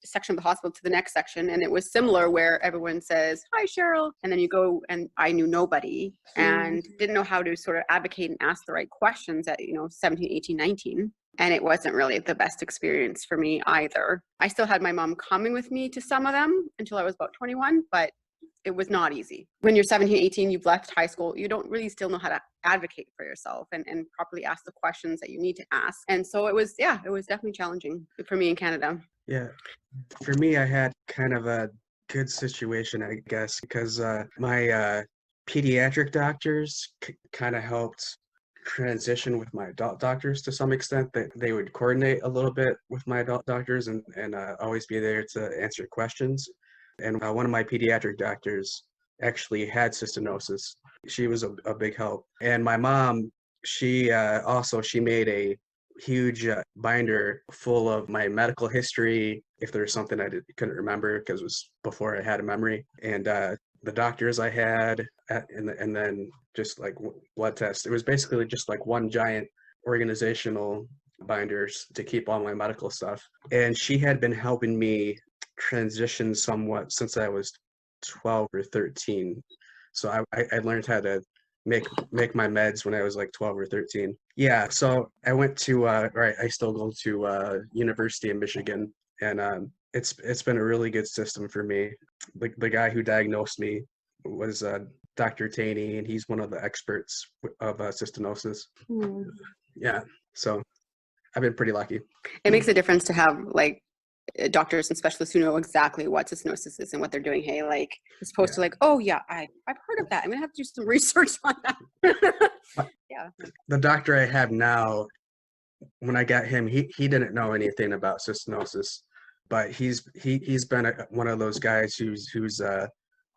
section of the hospital to the next section, and it was similar where everyone says, hi Cheryl, and then you go, and I knew nobody and didn't know how to sort of advocate and ask the right questions at 17, 18, 19. And it wasn't really the best experience for me either. I still had my mom coming with me to some of them until I was about 21, but it was not easy. When you're 17, 18, you've left high school, you don't really still know how to advocate for yourself and properly ask the questions that you need to ask. And so it was definitely challenging for me in Canada. Yeah. For me, I had kind of a good situation, I guess, because my pediatric doctors kind of helped transition with my adult doctors to some extent. That they would coordinate a little bit with my adult doctors and always be there to answer questions. And one of my pediatric doctors actually had cystinosis. She was a big help. And my mom, she made a huge binder full of my medical history, if there was something I couldn't remember, because it was before I had a memory, and the doctors I had, and then just like blood tests. It was basically just like one giant organizational binders to keep all my medical stuff. And she had been helping me transition somewhat since I was 12 or 13. So I learned how to make my meds when I was like 12 or 13. Yeah, so I went to, I still go to University of Michigan, and it's been a really good system for me. The guy who diagnosed me was Dr. Taney, and he's one of the experts of cystinosis. Yeah, so I've been pretty lucky. It makes a difference to have like doctors and specialists who know exactly what cystinosis is and what they're doing. Hey, like, as opposed to like, oh yeah, I've heard of that. I'm gonna have to do some research on that. Yeah. The doctor I have now, when I got him, he didn't know anything about cystinosis, but he's been one of those guys who's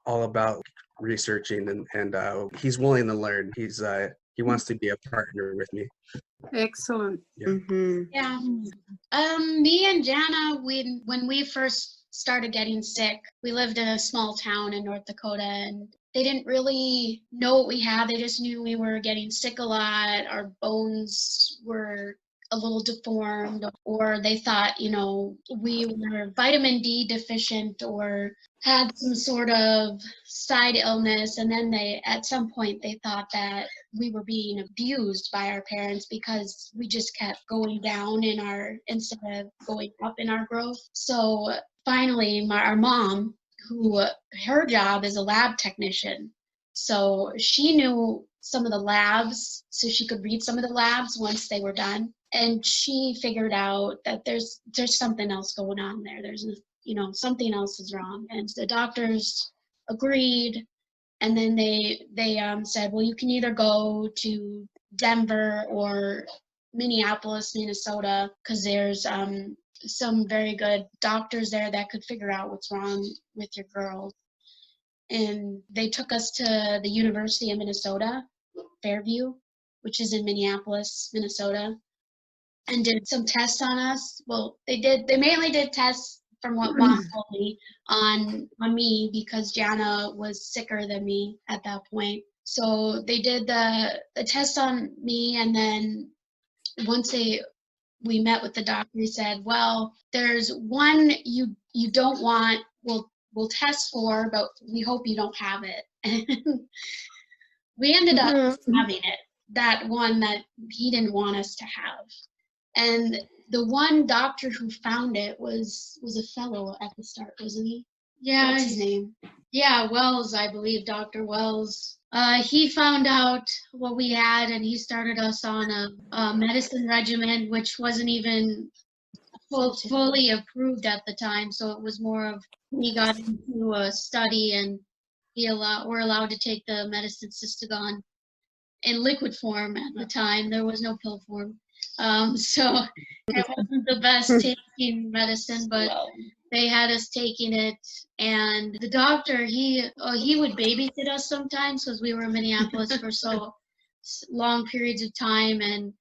all about researching, and he's willing to learn. He wants to be a partner with me. Excellent. Yeah. Mm-hmm. Yeah. Me and Jana, when we first started getting sick, we lived in a small town in North Dakota, and they didn't really know what we had. They just knew we were getting sick a lot. Our bones were a little deformed, or they thought, we were vitamin D deficient or had some sort of side illness. And then at some point, they thought that we were being abused by our parents because we just kept going down instead of going up in our growth. So finally, our mom, who her job is a lab technician, so she knew some of the labs, so she could read some of the labs once they were done. And she figured out that there's something else going on there. There's something else is wrong. And the doctors agreed. And then they said, well, you can either go to Denver or Minneapolis, Minnesota, because there's some very good doctors there that could figure out what's wrong with your girl. And they took us to the University of Minnesota, Fairview, which is in Minneapolis, Minnesota, and did some tests on us. Well, they mainly did tests, from what Mom told me, on me, because Jana was sicker than me at that point. So they did the test on me, and then once we met with the doctor, he said, well, there's one you don't want, we'll test for, but we hope you don't have it. And we ended up having it, that one that he didn't want us to have. And the one doctor who found it was a fellow at the start, wasn't he? Yeah. What's his name? Yeah, Wells, I believe, Dr. Wells. He found out what we had, and he started us on a medicine regimen, which wasn't even fully approved at the time. So it was more of, we got into a study, and we're allowed to take the medicine Cystagon in liquid form at the time. There was no pill form. So it wasn't the best tasting medicine, but they had us taking it. And the doctor, he would babysit us sometimes, because we were in Minneapolis for so long periods of time. And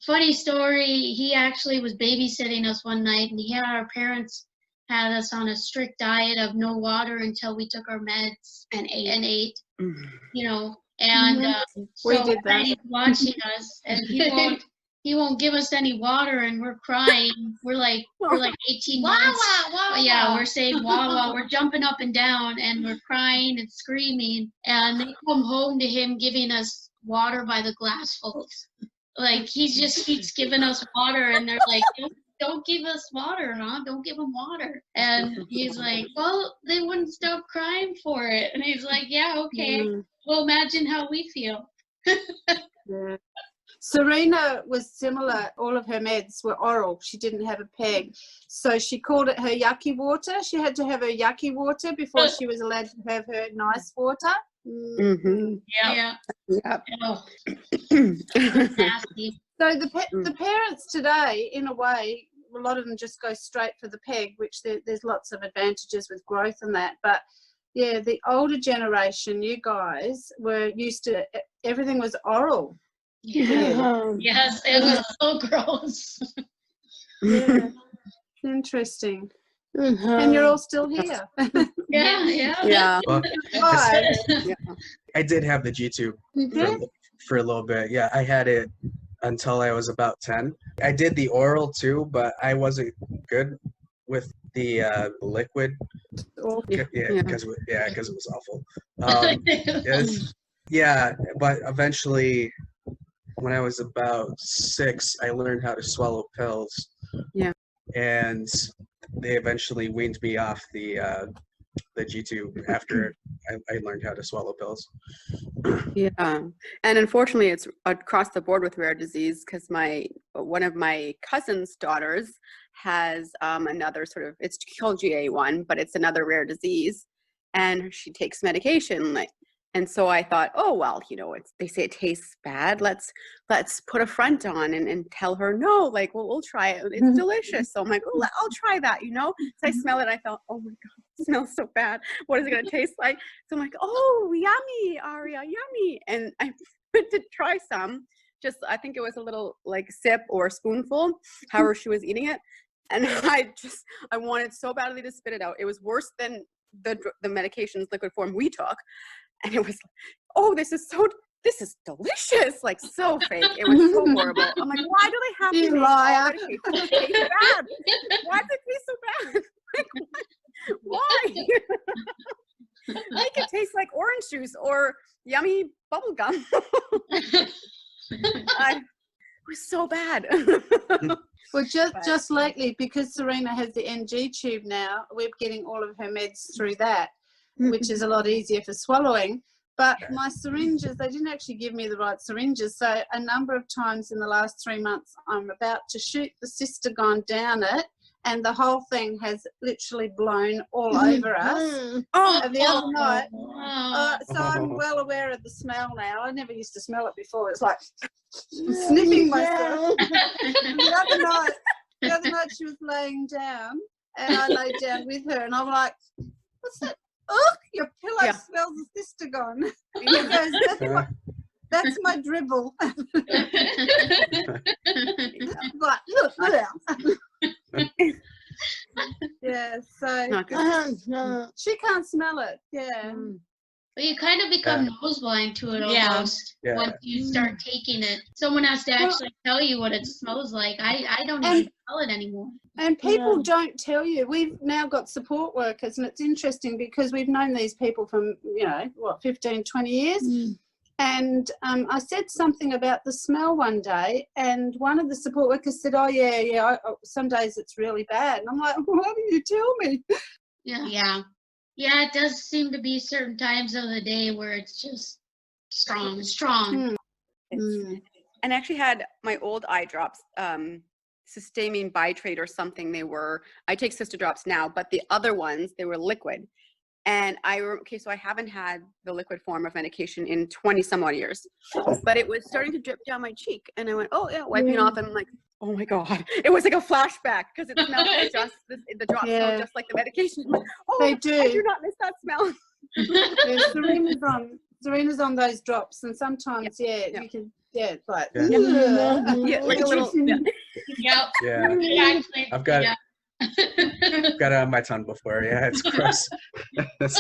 funny story, he actually was babysitting us one night, and our parents had us on a strict diet of no water until we took our meds and ate. And we so did that. he's watching us, and he won't give us any water, and we're crying. We're like 18 months. Wah, yeah, we're saying wah wah. We're jumping up and down, and we're crying and screaming. And they come home to him giving us water by the glassfuls. Like, he just keeps giving us water, and they're like, don't give us water, huh? Don't give them water. And he's like, well, they wouldn't stop crying for it. And he's like, yeah, okay. Well, imagine how we feel. Yeah. Serena was similar. All of her meds were oral. She didn't have a peg. So she called it her yucky water. She had to have her yucky water before she was allowed to have her nice water. Mm-hmm. Yeah. Yep. Oh. Nasty. So the parents today, in a way, a lot of them just go straight for the peg, which there's lots of advantages with growth and that. But yeah, the older generation, you guys were used to, everything was oral. Yeah. Yes, it was so gross. Yeah. Interesting. And you're all still here. Yeah. Well, Why? I did have the G-tube for a little bit. Yeah, I had it until I was about 10. I did the oral too, but I wasn't good with the liquid. Yeah, because it was awful. Yeah, but eventually, when I was about 6, I learned how to swallow pills. Yeah. And they eventually weaned me off the G-tube after I learned how to swallow pills. Yeah, and unfortunately, it's across the board with rare disease because one of my cousin's daughters has another sort of, it's called GA1, but it's another rare disease, and she takes medication. And so I thought, oh well, they say it tastes bad. Let's put a front on and tell her no. Like, well, we'll try it. It's delicious. So I'm like, oh, I'll try that. So I smell it. And I thought, oh my god, it smells so bad. What is it gonna taste like? So I'm like, oh, yummy, Aria, yummy. And I went to try some. Just I think it was a little like sip or a spoonful, however she was eating it. And I wanted so badly to spit it out. It was worse than the medications liquid form we took. And it was like, oh, this is delicious, like so fake. It was so horrible. I'm like, why do they have to make all taste bad? Why does it taste so bad? Like, why? Make it taste like orange juice or yummy bubble gum. It was so bad. Well, just lately, because Serena has the NG tube now, we're getting all of her meds through that, which is a lot easier for swallowing. But my syringes, they didn't actually give me the right syringes. So a number of times in the last 3 months, I'm about to shoot the Cystogon down it, and the whole thing has literally blown all over us. And the other night, so I'm well aware of the smell now. I never used to smell it before. It's like sniffing myself. The other night she was laying down, and I laid down with her, and I'm like, what's that? Oh, your pillow smells of Cystogon. He goes, that's my dribble. Like, look out. Yeah, so she can't smell it. Yeah. But you kind of become nose blind to it almost once you start taking it. Someone has to actually tell you what it smells like. I don't even smell it anymore. And people don't tell you. We've now got support workers, and it's interesting because we've known these people from, 15, 20 years. And I said something about the smell one day, and one of the support workers said, some days it's really bad. And I'm like, why do you tell me? Yeah, it does seem to be certain times of the day where it's just strong. And I actually had my old eye drops, Cysteamine bitrate or something. I take Cysto drops now, but the other ones, they were liquid. And so I haven't had the liquid form of medication in 20 some odd years, but it was starting to drip down my cheek. And I went, oh yeah, wiping it off. And I'm like, oh my God, it was like a flashback because it smelled the drops smell just like the medication. Like, they do. I do not miss that smell. Serena's on those drops, and sometimes you can it's like like a little I've got it on my tongue before. Yeah, it's gross.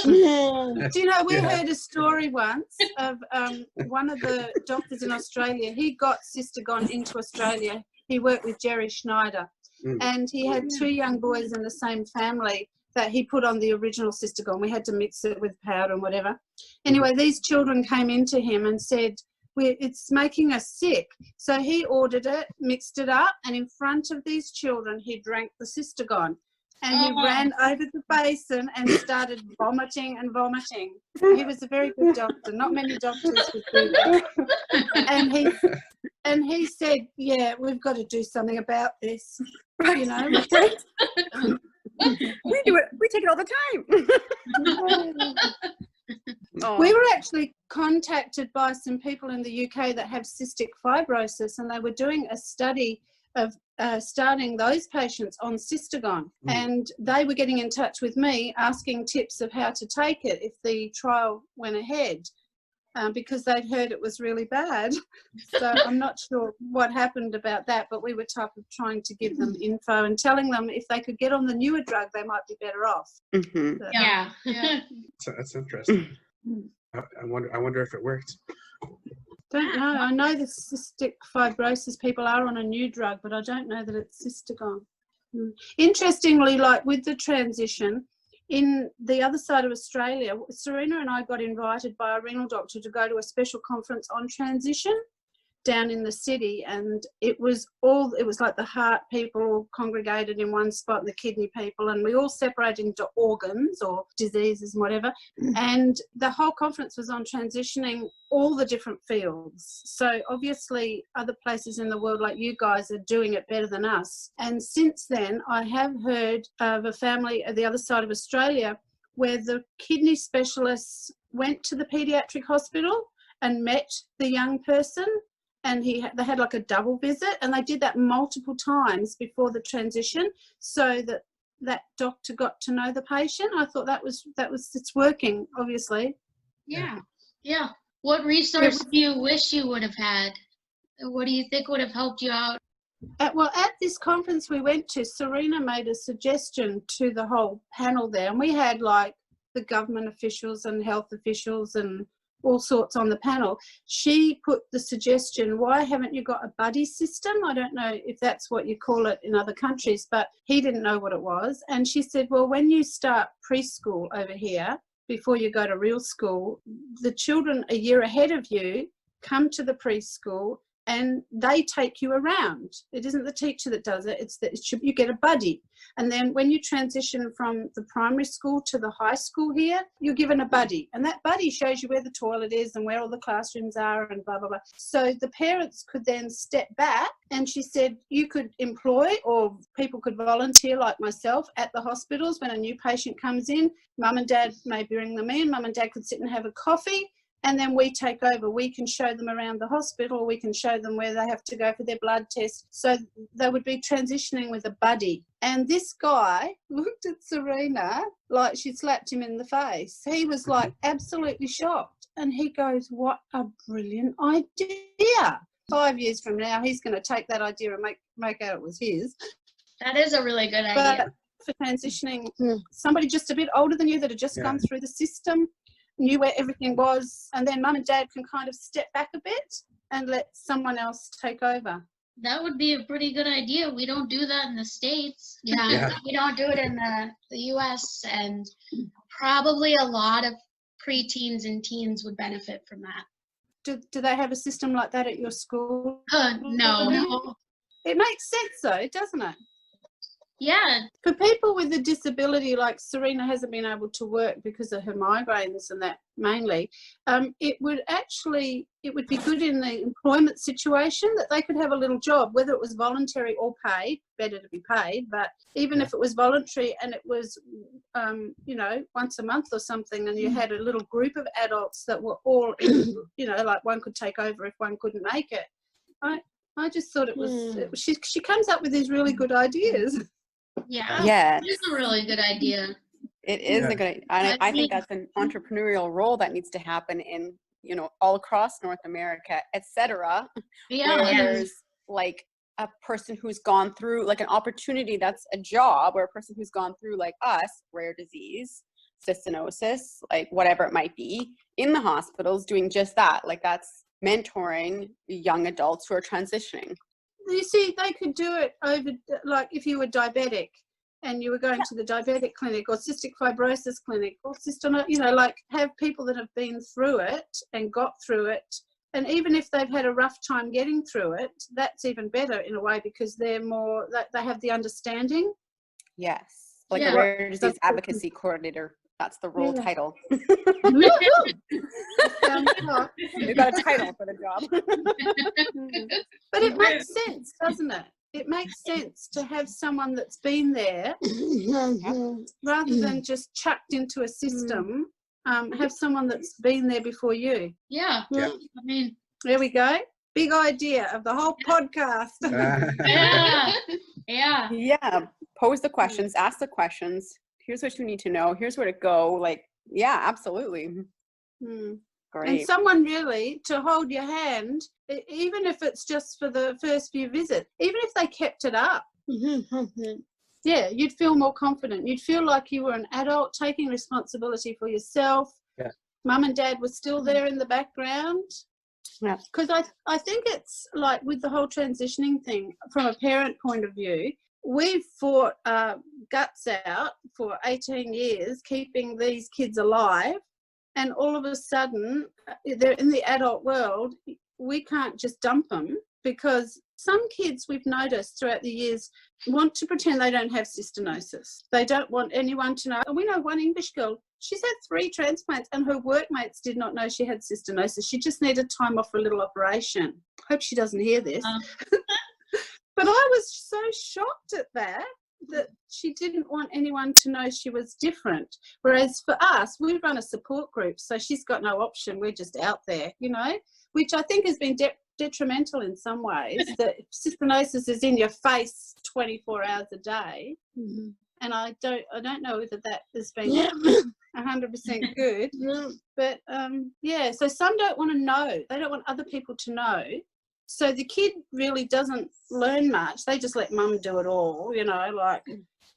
Do you know, we heard a story once of one of the doctors in Australia. He got Cystogon into Australia. He worked with Jerry Schneider, and he had 2 young boys in the same family that he put on the original Cystogon. We had to mix it with powder and whatever. Anyway, these children came into him and said, it's making us sick. So he ordered it, mixed it up, and in front of these children, he drank the Cystogon. And he ran over the basin and started vomiting and vomiting. He was a very good doctor. Not many doctors would do that. And he said, we've got to do something about this. You know? We do it. We take it all the time. We were actually contacted by some people in the UK that have cystic fibrosis, and they were doing a study of starting those patients on Cystogon, and they were getting in touch with me asking tips of how to take it if the trial went ahead, because they'd heard it was really bad. So I'm not sure what happened about that, but we were trying to give them info and telling them if they could get on the newer drug, they might be better off. That's interesting. I wonder if it worked. Don't know. I know the cystic fibrosis people are on a new drug, but I don't know that it's Cystagon. Interestingly, like with the transition, in the other side of Australia, Serena and I got invited by a renal doctor to go to a special conference on transition down in the city, and it was like the heart people congregated in one spot and the kidney people, and we all separated into organs or diseases and whatever, and the whole conference was on transitioning all the different fields. So obviously other places in the world like you guys are doing it better than us, and since then I have heard of a family at the other side of Australia where the kidney specialists went to the paediatric hospital and met the young person, and they had like a double visit, and they did that multiple times before the transition so that doctor got to know the patient. I thought it's working, obviously. Yeah. What resource do you wish you would have had? What do you think would have helped you out? At this conference we went to, Serena made a suggestion to the whole panel there, and we had like the government officials and health officials and all sorts on the panel. She put the suggestion, why haven't you got a buddy system? I don't know if that's what you call it in other countries, but he didn't know what it was. And she said, well, when you start preschool over here, before you go to real school, the children a year ahead of you come to the preschool and they take you around. It isn't the teacher that does it, it's that you get a buddy. And then when you transition from the primary school to the high school here, you're given a buddy. And that buddy shows you where the toilet is and where all the classrooms are and blah, blah, blah. So the parents could then step back, and she said you could employ, or people could volunteer like myself at the hospitals when a new patient comes in. Mum and dad may bring them in, mum and dad could sit and have a coffee, and then we take over. We can show them around the hospital. We can show them where they have to go for their blood test. So they would be transitioning with a buddy. And this guy looked at Serena like she slapped him in the face. He was like absolutely shocked. And he goes, what a brilliant idea. 5 years from now, he's going to take that idea and make out it was his. That is a really good idea. But for transitioning, somebody just a bit older than you that had just gone through the system, knew where everything was, and then mum and dad can kind of step back a bit and let someone else take over. That would be a pretty good idea. We don't do that in the States. Yeah. We don't do it in the US, and probably a lot of preteens and teens would benefit from that. Do they have a system like that at your school? No. It makes sense though, doesn't it? Yeah. For people with a disability, like Serena hasn't been able to work because of her migraines and that mainly, it would be good in the employment situation that they could have a little job, whether it was voluntary or paid, better to be paid, but even if it was voluntary and it was, once a month or something, and you had a little group of adults that were all, like one could take over if one couldn't make it. I just thought it was, she comes up with these really good ideas. Yeah. It's a really good idea. It is a good idea. I think that's an entrepreneurial role that needs to happen in, all across North America, etc. Where there's like a person who's gone through like an opportunity that's a job, or a person who's gone through like us, rare disease, cystinosis, like whatever it might be, in the hospitals doing just that. Like that's mentoring young adults who are transitioning. You see, they could do it over, like if you were diabetic and you were going to the diabetic clinic or cystic fibrosis clinic or like have people that have been through it and got through it. And even if they've had a rough time getting through it, that's even better in a way, because they're more, they have the understanding. Yes, like a rare disease advocacy coordinator. That's the role title. You got a title for the job. But it makes sense, doesn't it? It makes sense to have someone that's been there rather than just chucked into a system. Have someone that's been there before you. Yeah. I mean, there we go. Big idea of the whole podcast. Yeah. Pose the questions, ask the questions. Here's what you need to know. Here's where to go. Like, yeah, absolutely. Great. And someone really to hold your hand, even if it's just for the first few visits, even if they kept it up. Yeah, you'd feel more confident. You'd feel like you were an adult taking responsibility for yourself. Yeah. Mum and dad were still there in the background. Yeah. Because I think it's like with the whole transitioning thing, from a parent point of view, we've fought guts out for 18 years, keeping these kids alive. And all of a sudden, they're in the adult world. We can't just dump them, because some kids we've noticed throughout the years want to pretend they don't have cystinosis. They don't want anyone to know. And we know one English girl, she's had 3 transplants and her workmates did not know she had cystinosis. She just needed time off for a little operation. Hope she doesn't hear this. But I was so shocked at that she didn't want anyone to know she was different. Whereas for us, we run a support group, so she's got no option. We're just out there, you know, which I think has been detrimental in some ways. That cystinosis is in your face 24 hours a day. Mm-hmm. And I don't know whether that has been 100% good. But yeah, so some don't want to know. They don't want other people to know. So the kid really doesn't learn much. They just let mum do it all, you know, like,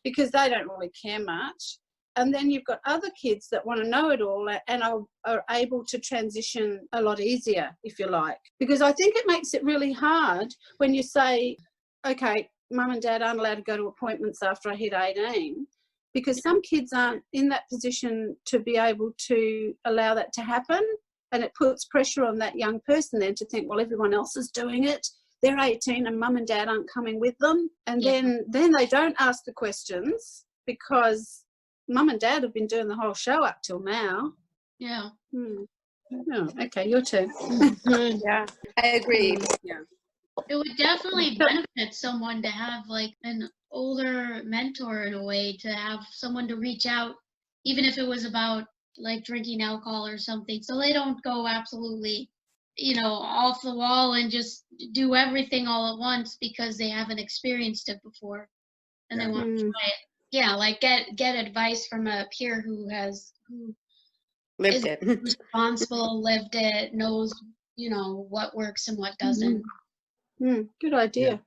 because they don't really care much. And then you've got other kids that want to know it all and are able to transition a lot easier, if you like. Because I think it makes it really hard when you say, okay, mum and dad aren't allowed to go to appointments after I hit 18, because some kids aren't in that position to be able to allow that to happen. And it puts pressure on that young person then to think, well, everyone else is doing it. They're 18 and mum and dad aren't coming with them. And then they don't ask the questions, because mum and dad have been doing the whole show up till now. Yeah. Oh, okay, your turn. Yeah, I agree. Yeah. It would definitely benefit someone to have like an older mentor in a way, to have someone to reach out, even if it was about like drinking alcohol or something, so they don't go absolutely, you know, off the wall and just do everything all at once because they haven't experienced it before and they want to try it. Yeah, like get advice from a peer who lived it, responsible, lived it, knows, you know, what works and what doesn't. Good idea.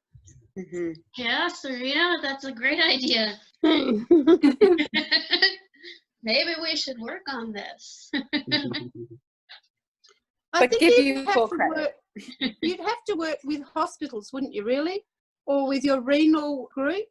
Yeah. Mm-hmm. Yeah, Serena, that's a great idea. Maybe we should work on this. I think you'd have to work with hospitals, wouldn't you, really? Or with your renal group?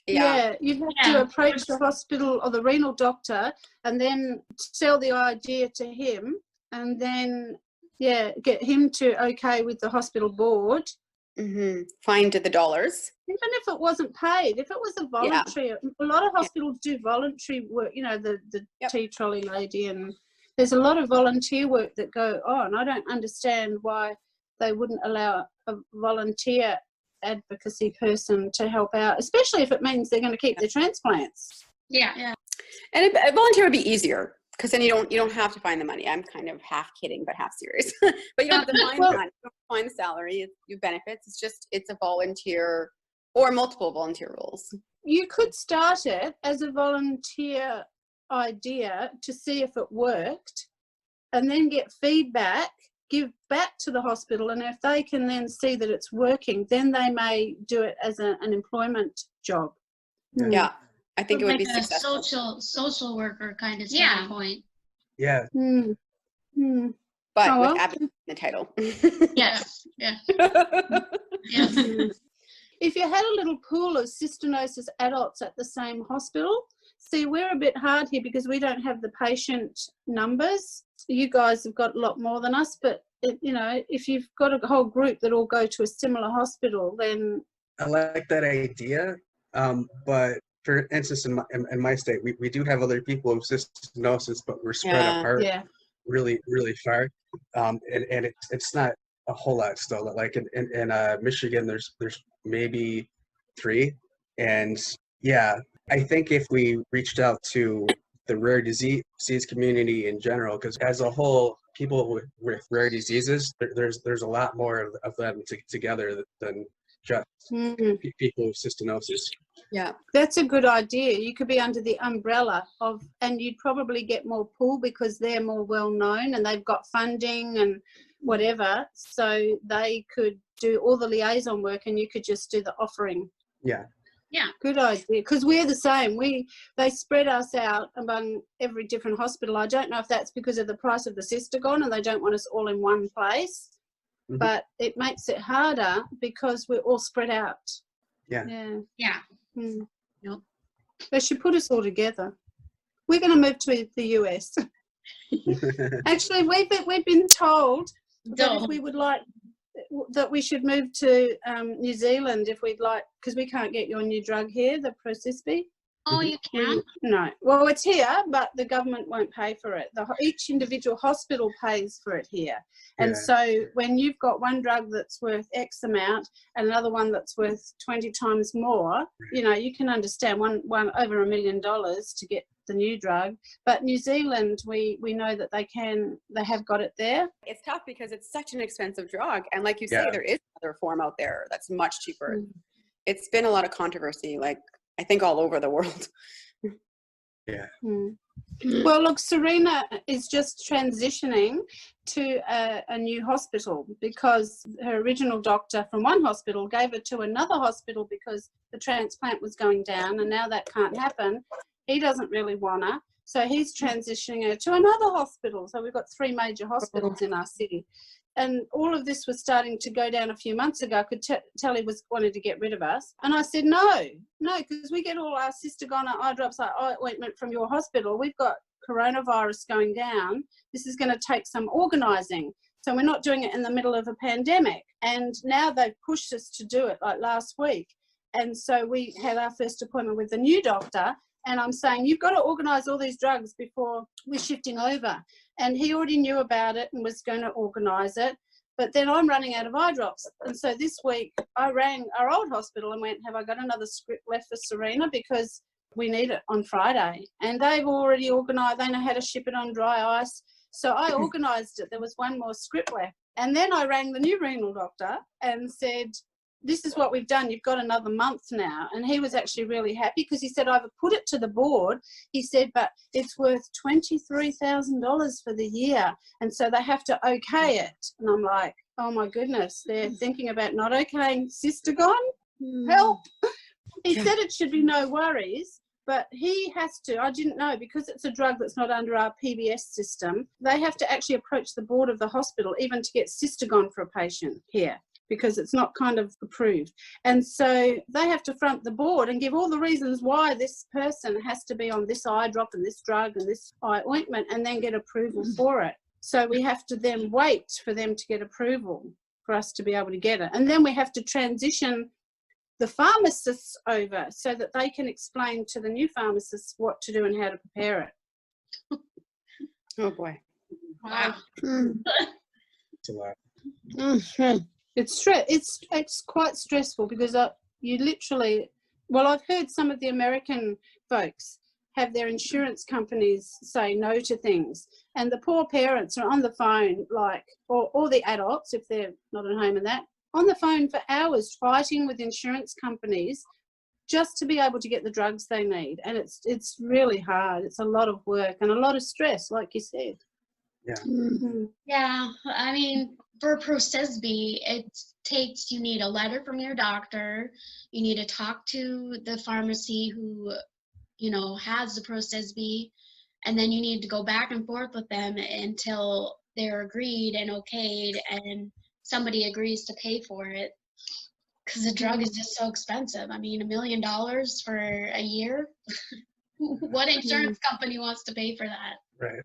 Yeah, you'd have to approach the hospital or the renal doctor and then sell the idea to him, and then, get him to okay with the hospital board. Mm-hmm. Find the dollars. Even if it wasn't paid, if it was a voluntary, a lot of hospitals do voluntary work, you know, the tea trolley lady, and there's a lot of volunteer work that go on. I don't understand why they wouldn't allow a volunteer advocacy person to help out, especially if it means they're going to keep their transplants. Yeah. And a volunteer would be easier, because then you don't have to find the money. I'm kind of half kidding but half serious. But you don't have to find the money. You don't have to find the salary, you benefits. It's a volunteer or multiple volunteer roles. You could start it as a volunteer idea to see if it worked, and then get feedback, give back to the hospital, and if they can then see that it's working, then they may do it as an employment job. Yeah. I think it would like be a successful. social worker kind of standpoint. Yeah. But with Abedini in the title. Yes. Yeah. If you had a little pool of cystinosis adults at the same hospital, see, we're a bit hard here because we don't have the patient numbers. You guys have got a lot more than us, but you know, if you've got a whole group that all go to a similar hospital, then I like that idea. But for instance, in my state, we do have other people with cystinosis, but we're spread apart really, really far. And it's not a whole lot still. Like in Michigan, there's maybe 3. And I think if we reached out to the rare disease community in general, because as a whole, people with rare diseases, there's a lot more of them together than just people with cystinosis. Yeah, that's a good idea. You could be under the umbrella of, and you'd probably get more pull because they're more well known and they've got funding and whatever, so they could do all the liaison work and you could just do the offering. Yeah, good idea, because we're the same. They spread us out among every different hospital. I don't know if that's because of the price of the Cystagon and they don't want us all in one place, but it makes it harder because we're all spread out. Yeah. Yeah. Mm. Yep. They should put us all together. We're going to move to the US. Actually, we've been told that if we would like, that we should move to New Zealand if we'd like, because we can't get your new drug here, the Procysby. Oh, you can? No. Well, it's here, but the government won't pay for it. Each individual hospital pays for it here. And so when you've got one drug that's worth X amount and another one that's worth 20 times more, you know, you can understand one over $1 million to get the new drug. But New Zealand, we know that they have got it there. It's tough because it's such an expensive drug. And like you say, there is another form out there that's much cheaper. It's been a lot of controversy, like I think all over the world. Yeah. Well, look, Serena is just transitioning to a new hospital because her original doctor from one hospital gave her to another hospital because the transplant was going down, and now that can't happen. He doesn't really want her, so he's transitioning her to another hospital. So we've got 3 major hospitals in our city. And all of this was starting to go down a few months ago. I could tell he wanted to get rid of us. And I said, no, because we get all our Cystogon eye drops, eye ointment from your hospital. We've got coronavirus going down. This is going to take some organising. So we're not doing it in the middle of a pandemic. And now they've pushed us to do it like last week. And so we had our first appointment with the new doctor. And I'm saying, you've got to organise all these drugs before we're shifting over. And he already knew about it and was going to organise it. But then I'm running out of eye drops. And so this week I rang our old hospital and went, have I got another script left for Serena? Because we need it on Friday. And they've already organised, they know how to ship it on dry ice. So I organised it. There was one more script left. And then I rang the new renal doctor and said, this is what we've done. You've got another month now. And he was actually really happy because he said, I've put it to the board. He said, but it's worth $23,000 for the year. And so they have to okay it. And I'm like, oh my goodness, they're thinking about not okaying Cystogon? Help. He said it should be no worries, but he has to, I didn't know, because it's a drug that's not under our PBS system, they have to actually approach the board of the hospital even to get Cystogon for a patient here, because it's not kind of approved. And so they have to front the board and give all the reasons why this person has to be on this eye drop and this drug and this eye ointment and then get approval for it. So we have to then wait for them to get approval for us to be able to get it. And then we have to transition the pharmacists over so that they can explain to the new pharmacists what to do and how to prepare it. Oh boy. Wow. It's a lot. It's quite stressful because you literally, well, I've heard some of the American folks have their insurance companies say no to things, and the poor parents are on the phone, like, or the adults if they're not at home and that, on the phone for hours fighting with insurance companies just to be able to get the drugs they need. And it's really hard. It's a lot of work and a lot of stress, like you said. Yeah. Yeah, I mean, for Procysby, you need a letter from your doctor, you need to talk to the pharmacy who, has the Procysby, and then you need to go back and forth with them until they're agreed and okayed and somebody agrees to pay for it, because the drug is just so expensive. I mean, $1 million for a year? What insurance company wants to pay for that? Right.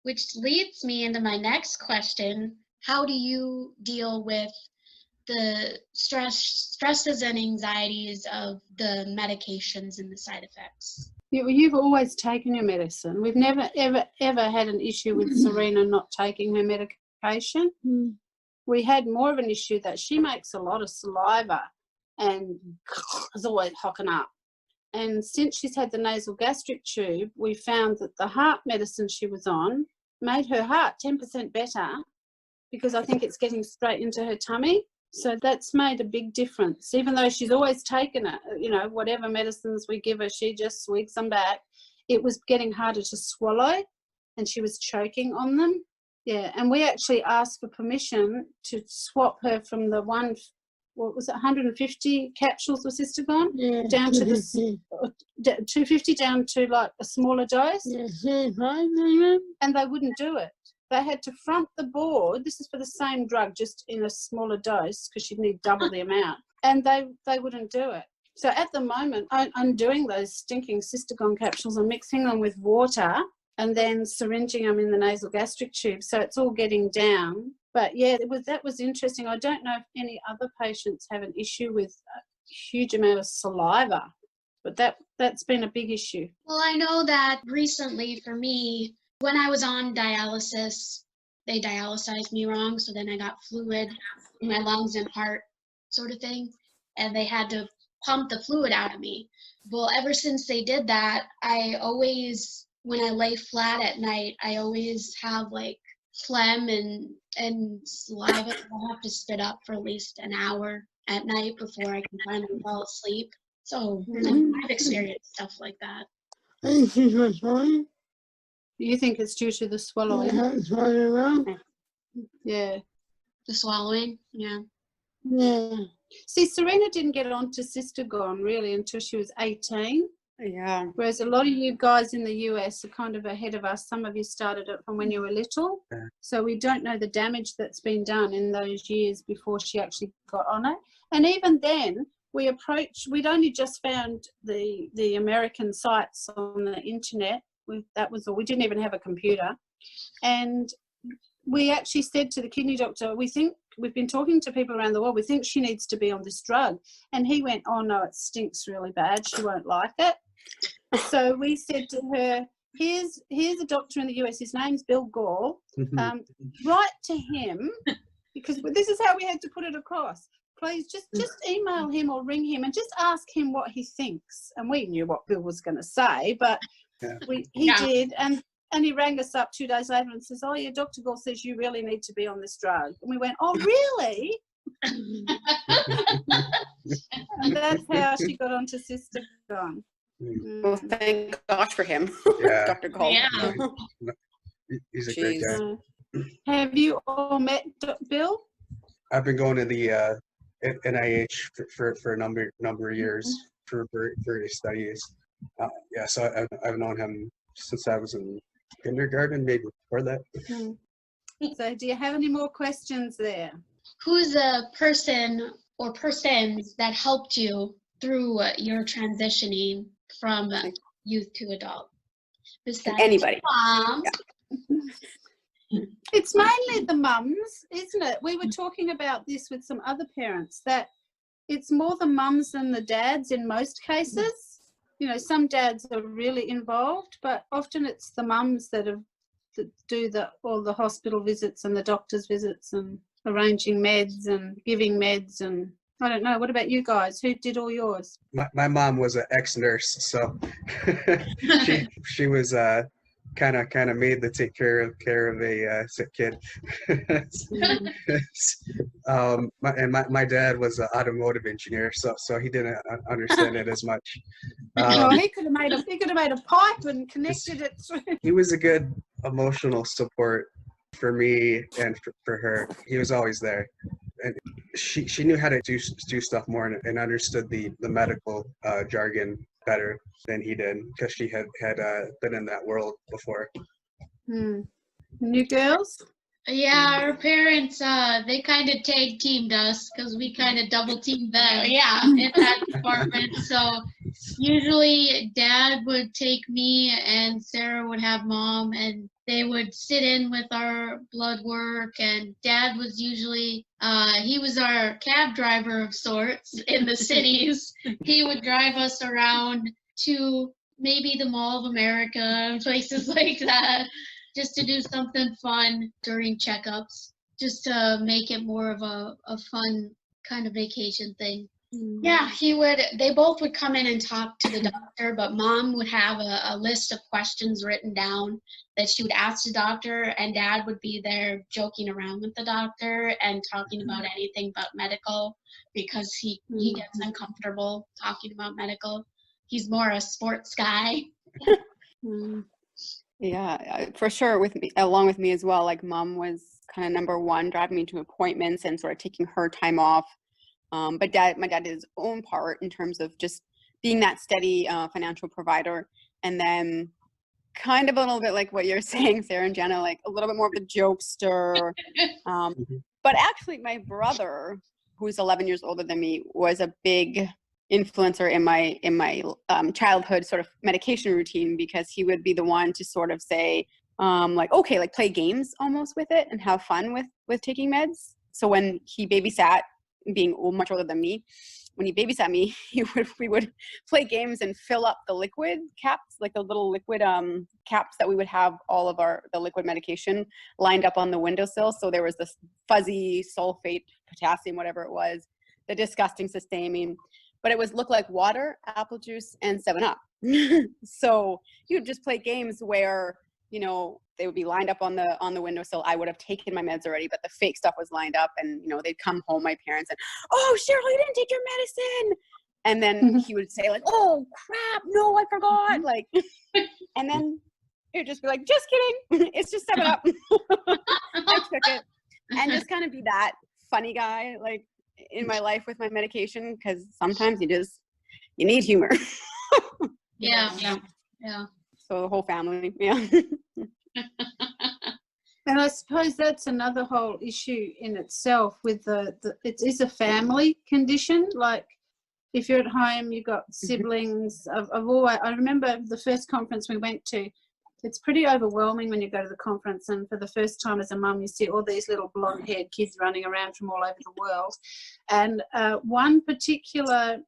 Which leads me into my next question. How do you deal with the stresses and anxieties of the medications and the side effects? You've always taken your medicine. We've never, ever had an issue with Serena not taking her medication. We had more of an issue that she makes a lot of saliva and is always hocking up. And since she's had the nasal gastric tube, we found that the heart medicine she was on made her heart 10% better, because I think it's getting straight into her tummy. So that's made a big difference. Even though she's always taken it, whatever medicines we give her, she just swigs them back. It was getting harder to swallow and she was choking on them. Yeah, and we actually asked for permission to swap her from the 150 capsules of Cystogon down to the 250 down to like a smaller dose, and they wouldn't do it. they had to front the board. This is for the same drug, just in a smaller dose, because she'd need double the amount. And they wouldn't do it. So at the moment, I'm doing those stinking Cystagon capsules and mixing them with water and then syringing them in the nasal gastric tube. So it's all getting down. But yeah, that was interesting. I don't know if any other patients have an issue with a huge amount of saliva, but that's been a big issue. Well, I know that recently for me, when I was on dialysis, they dialysized me wrong. So then I got fluid in my lungs and heart sort of thing. And they had to pump the fluid out of me. Well, ever since they did that, I always, when I lay flat at night, I always have like phlegm and saliva. I have to spit up for at least an hour at night before I can finally fall asleep. So I've experienced stuff like that. You think it's due to the swallowing? Yeah. The swallowing, yeah. Yeah. See, Serena didn't get onto Cystagon really until she was 18. Yeah. Whereas a lot of you guys in the US are kind of ahead of us. Some of you started it from when you were little. Yeah. So we don't know the damage that's been done in those years before she actually got on it. And even then, we'd only just found the American sites on the internet. That was all. We didn't even have a computer. And we actually said to the kidney doctor, we think, we've been talking to people around the world, we think she needs to be on this drug. And he went, oh no, it stinks really bad. She won't like it. So we said to her, here's a doctor in the US, his name's Bill Gore. Write to him, because this is how we had to put it across. Please just email him or ring him and just ask him what he thinks. And we knew what Bill was going to say, but he did. And he rang us up 2 days later and says, oh, yeah, Dr. Gore says you really need to be on this drug. And we went, oh, really? And that's how she got onto Cystagon. Well, thank gosh for him, Yeah. Dr. Cole. Yeah. He's a great guy. Have you all met Bill? I've been going to the NIH for a number of years for various studies. So I've known him since I was in kindergarten, maybe before that. So do you have any more questions there? Who's a person or persons that helped you through your transitioning from youth to adult? Besides Anybody. Mom. Yeah. It's mainly the mums, isn't it? We were talking about this with some other parents, that it's more the mums than the dads in most cases. You know, some dads are really involved, but often it's the mums that do all the hospital visits and the doctor's visits and arranging meds and giving meds. And I don't know, what about you guys? Who did all yours? My mom was an ex-nurse, so she was kind of made to take care of a sick kid. My dad was an automotive engineer, so he didn't understand it as much. Well, he could have made a pipe and connected it through. He was a good emotional support for me and for her. He was always there, and she knew how to do stuff more and understood the medical jargon better than he did, because she had been in that world before. New girls? Yeah, our parents, they kind of tag teamed us because we kind of double teamed them. Yeah, in that department. So usually Dad would take me and Sara would have Mom, and they would sit in with our blood work. And Dad was usually, he was our cab driver of sorts in the cities. He would drive us around to maybe the Mall of America and places like that, just to do something fun during checkups, just to make it more of a fun kind of vacation thing. Yeah, they both would come in and talk to the doctor, but Mom would have a list of questions written down that she would ask the doctor, and Dad would be there joking around with the doctor and talking about anything but medical, because he gets uncomfortable talking about medical. He's more a sports guy. Yeah, for sure. With me, along with me as well. Like, Mom was kind of number one, driving me to appointments and sort of taking her time off. But my dad did his own part in terms of just being that steady financial provider. And then kind of a little bit like what you're saying, Sarah and Jana, like a little bit more of a jokester. But actually, my brother, who's 11 years older than me, was a big influencer in my childhood sort of medication routine, because he would be the one to sort of say, like, okay, like play games almost with it and have fun with taking meds. So when he babysat, being much older than me, when he babysat me, we would play games and fill up the liquid caps, like the little liquid caps that we would have all of the liquid medication lined up on the windowsill. So there was this fuzzy sulfate, potassium, whatever it was, the disgusting cysteamine, but it looked like water, apple juice, and 7-Up. So you would just play games where, you know, they would be lined up on the windowsill. I would have taken my meds already, but the fake stuff was lined up, and, you know, they'd come home, my parents, and, oh, Cheryl, you didn't take your medicine. And then he would say, like, oh crap, no, I forgot. Like, and then it would just be like, just kidding. It's just 7-Up. I took it. And just kind of be that funny guy, like, in my life with my medication, because sometimes you need humor. Yeah. So the whole family, yeah. And I suppose that's another whole issue in itself with it is a family condition. Like, if you're at home, you've got siblings. I remember the first conference we went to, it's pretty overwhelming when you go to the conference, and for the first time as a mum, you see all these little blonde-haired kids running around from all over the world. And one particular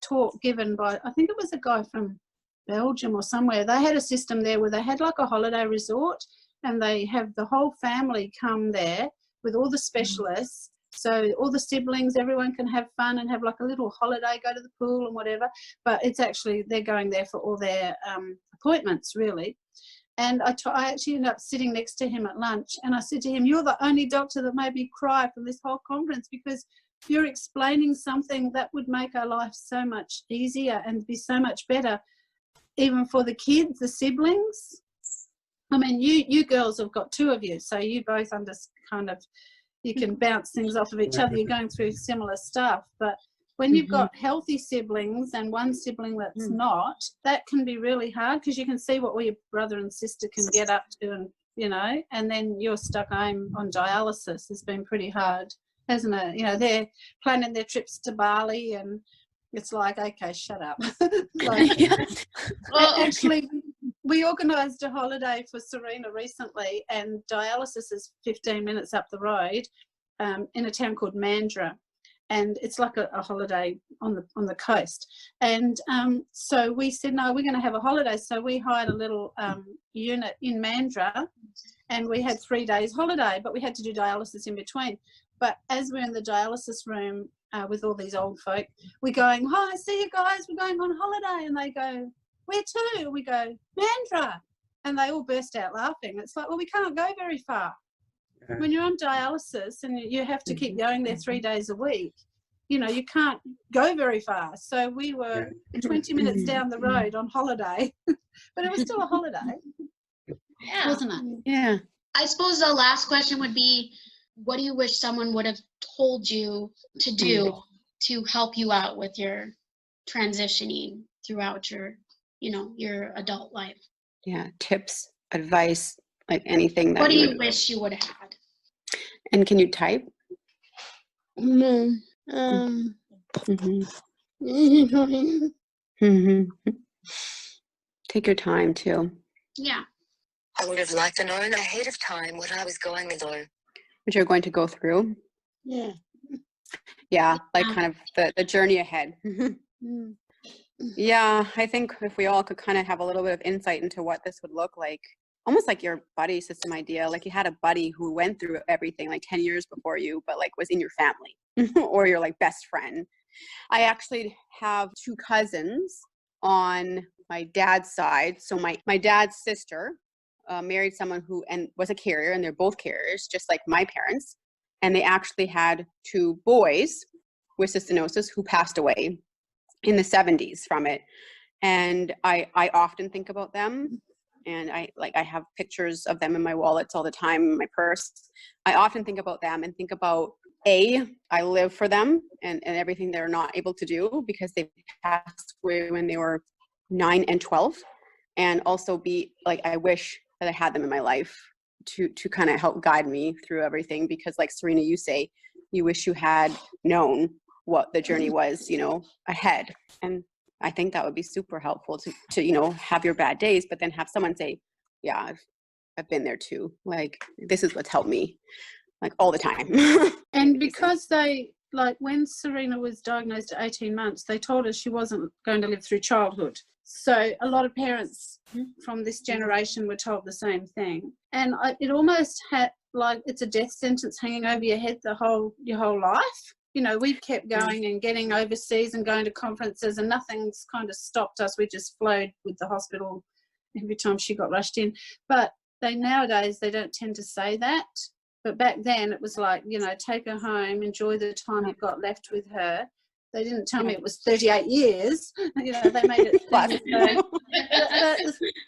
talk given by, I think it was a guy from Belgium or somewhere, they had a system there where they had like a holiday resort, and they have the whole family come there with all the specialists. So all the siblings, everyone can have fun and have like a little holiday, go to the pool and whatever. But it's actually, they're going there for all their appointments, really. And I actually ended up sitting next to him at lunch, and I said to him, you're the only doctor that made me cry from this whole conference, because you're explaining something that would make our life so much easier and be so much better, even for the kids, the siblings. I mean, you girls have got 2 of you, so you both you can bounce things off of each other. You're going through similar stuff. But when you've got healthy siblings and one sibling that's not, that can be really hard, because you can see what your brother and sister can get up to, and, you know, and then you're stuck home on dialysis. Has been pretty hard, hasn't it? You know, they're planning their trips to Bali, and it's like, okay, shut up. Well, actually, we organised a holiday for Serena recently, and dialysis is 15 minutes up the road in a town called Mandurah. And it's like a holiday on the coast. And so we said, no, we're going to have a holiday. So we hired a little unit in Mandurah, and we had 3 days holiday, but we had to do dialysis in between. But as we're in the dialysis room with all these old folk, we're going, hi, see you guys, we're going on holiday. And they go, where to? We go, Mandurah. And they all burst out laughing. It's like, well, we can't go very far. When you're on dialysis and you have to keep going there 3 days a week, you know, you can't go very far. So we were 20 minutes down the road on holiday, but it was still a holiday, wasn't it? Yeah. I suppose the last question would be, what do you wish someone would have told you to do to help you out with your transitioning throughout your, you know, your adult life? Yeah, tips, advice, like anything that. What do you wish you would have had? And can you type? Take your time too. Yeah. I would have liked to know ahead of time what I was going through. What you're going to go through. Yeah. Yeah, like kind of the journey ahead. Yeah, I think if we all could kind of have a little bit of insight into what this would look like, almost like your buddy system idea, like you had a buddy who went through everything like 10 years before you, but like was in your family or your like best friend. I actually have 2 cousins on my dad's side. So my dad's sister married someone who was a carrier, and they're both carriers, just like my parents. And they actually had 2 boys with cystinosis who passed away in the 70s from it. And I often think about them, and I have pictures of them in my wallets all the time, in my purse. I often think about them and think about, I live for them and everything they're not able to do, because they passed away when they were 9 and 12. and also be like, I wish that I had them in my life to kind of help guide me through everything, because like Serena, you say, you wish you had known what the journey was, ahead. And I think that would be super helpful to have your bad days, but then have someone say, yeah, I've been there too. Like, this is what's helped me, like, all the time. And because like when Serena was diagnosed at 18 months, they told us she wasn't going to live through childhood. So a lot of parents from this generation were told the same thing. And it almost had like it's a death sentence hanging over your head your whole life. We've kept going and getting overseas and going to conferences, and nothing's kind of stopped us. We just flowed with the hospital every time she got rushed in. But nowadays they don't tend to say that. But back then it was like, take her home, enjoy the time you've got left with her. They didn't tell me it was 38 years. They made it.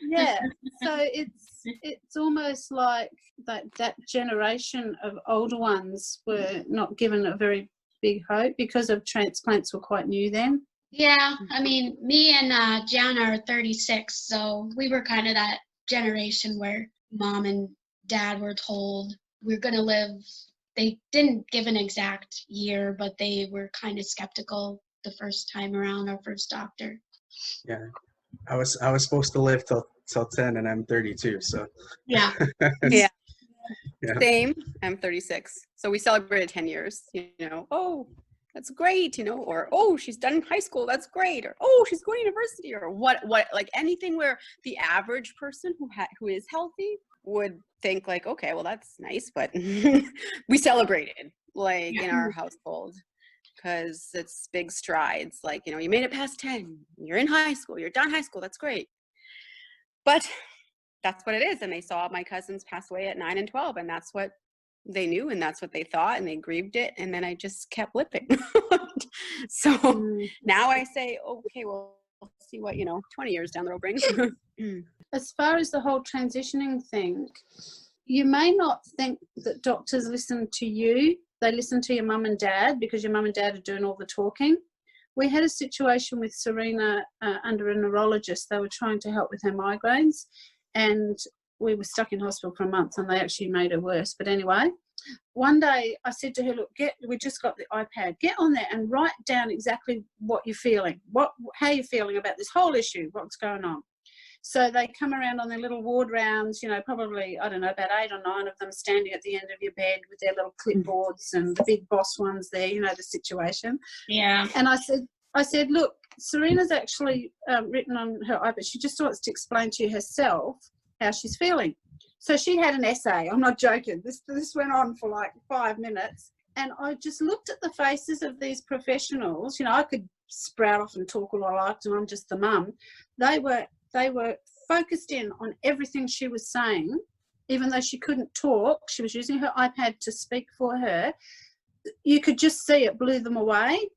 Yeah. So it's almost like that generation of older ones were not given a very big hope because of transplants were quite new then. Yeah, I mean, me and Jana are 36, so we were kind of that generation where mom and dad were told we're going to live. They didn't give an exact year, but they were kind of skeptical the first time around, our first doctor. Yeah, I was supposed to live till 10, and I'm 32, so. Yeah. Yeah. Same. I'm 36. So we celebrated 10 years, oh, that's great, or, oh, she's done high school, that's great, or, oh, she's going to university, or what, like anything where the average person who is healthy would think like, okay, well, that's nice, but we celebrated like in our household because it's big strides. Like, you made it past 10, you're in high school, you're done high school, that's great. But that's what it is. And they saw my cousins pass away at 9 and 12, and that's what they knew, and that's what they thought, and they grieved it. And then I just kept living. So now I say, okay, well, we'll see what 20 years down the road brings. As far as the whole transitioning thing, you may not think that doctors listen to you. They listen to your mum and dad because your mum and dad are doing all the talking. We had a situation with Serena under a neurologist. They were trying to help with her migraines, and we were stuck in hospital for a month, and they actually made her worse. But anyway, one day I said to her, look, we just got the iPad, get on there and write down exactly what you're feeling, how you're feeling about this whole issue, what's going on. So they come around on their little ward rounds, probably, I don't know, about 8 or 9 of them standing at the end of your bed with their little clipboards and the big boss ones there, the situation. Yeah. And I said, look, Serena's actually written on her iPad, she just wants to explain to you herself how she's feeling. So she had an essay. I'm not joking. This went on for like 5 minutes. And I just looked at the faces of these professionals. I could sprout off and talk all I liked, and I'm just the mum. They were focused in on everything she was saying, even though she couldn't talk. She was using her iPad to speak for her. You could just see it blew them away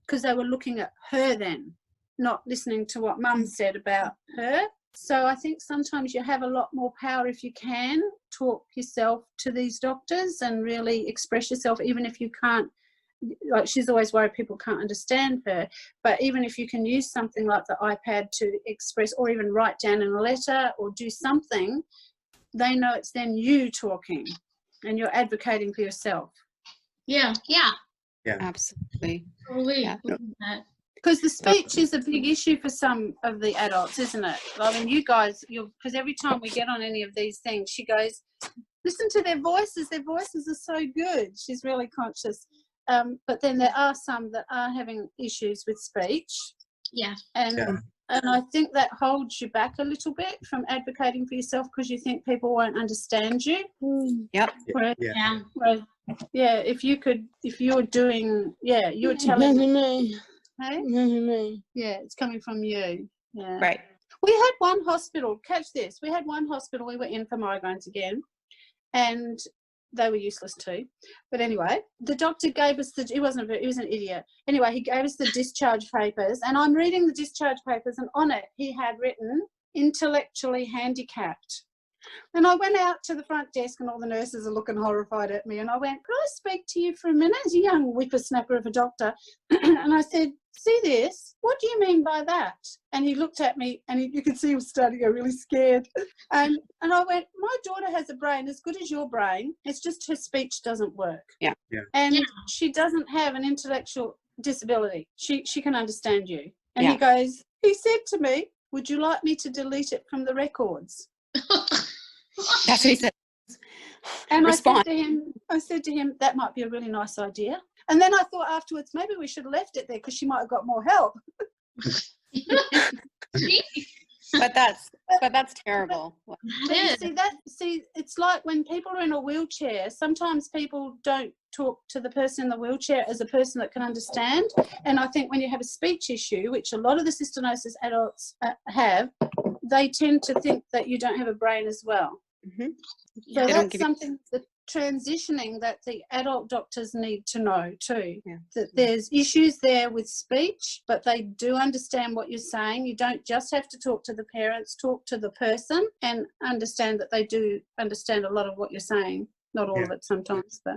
because they were looking at her then, not listening to what mum said about her. So I think sometimes you have a lot more power if you can talk yourself to these doctors and really express yourself, even if you can't. Like, she's always worried people can't understand her, but even if you can use something like the iPad to express, or even write down in a letter or do something, they know it's then you talking and you're advocating for yourself. Yeah. Absolutely. Totally. Yeah. Because the speech is a big issue for some of the adults, isn't it? I mean, you guys, because every time we get on any of these things, she goes, listen to their voices are so good. She's really conscious. But then there are some that are having issues with speech. Yeah. And I think that holds you back a little bit from advocating for yourself because you think people won't understand you. Yep. If you were doing, you were telling me. Hey? Yeah, it's coming from you. Yeah. Right. We had one hospital, catch this, we were in for migraines again, and they were useless too. But anyway, the doctor gave us he was an idiot. Anyway, he gave us the discharge papers, and I'm reading the discharge papers, and on it he had written intellectually handicapped. And I went out to the front desk and all the nurses are looking horrified at me. And I went, could I speak to you for a minute? As a young whippersnapper of a doctor. And I said, see this? What do you mean by that? And he looked at me and you could see he was starting to get really scared. And I went, my daughter has a brain as good as your brain. It's just her speech doesn't work. Yeah. And she doesn't have an intellectual disability. She can understand you. And Yeah. he said to me, would you like me to delete it from the records? That's what he said. And Respond. I said to him, that might be a really nice idea. And then I thought afterwards, maybe we should have left it there because she might have got more help. But that's terrible. But you see, it's like when people are in a wheelchair, sometimes people don't talk to the person in the wheelchair as a person that can understand. And I think when you have a speech issue, which a lot of the cystinosis adults have, they tend to think that you don't have a brain as well. Mm-hmm. So that's something that transitioning that the adult doctors need to know too, that there's issues there with speech, but they do understand what you're saying. You don't just have to talk to the parents, talk to the person and understand that they do understand a lot of what you're saying. Not all of it sometimes, but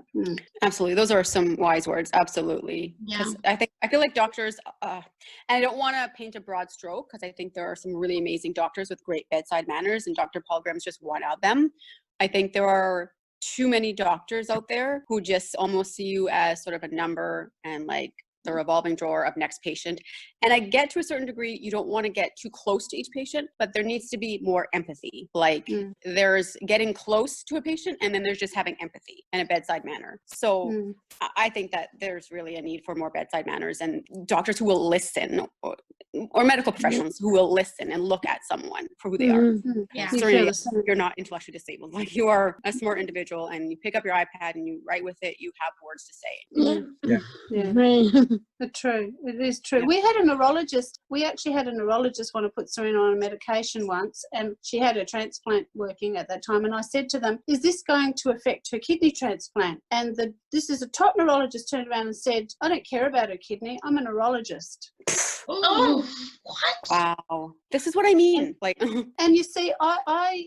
absolutely, those are some wise words. Absolutely. Because I feel like doctors, and I don't want to paint a broad stroke because I think there are some really amazing doctors with great bedside manners, and Dr. Paul Graham's just one of them. I think there are too many doctors out there who just almost see you as sort of a number and like the revolving door of next patient. And I get to a certain degree, you don't want to get too close to each patient, but there needs to be more empathy. Like there's getting close to a patient and then there's just having empathy and a bedside manner. So I think that there's really a need for more bedside manners and doctors who will listen or medical professionals who will listen and look at someone for who they are. Serena, you're not intellectually disabled. Like you are a smart individual and you pick up your iPad and you write with it, you have words to say. It's true. It is true. We had a neurologist. We actually had a neurologist want to put Serena on a medication once, and she had her transplant working at that time. And I said to them, "Is this going to affect her kidney transplant?" And this is a top neurologist turned around and said, "I don't care about her kidney. I'm a neurologist." Oh, what? Wow. This is what I mean. Like, and you see, I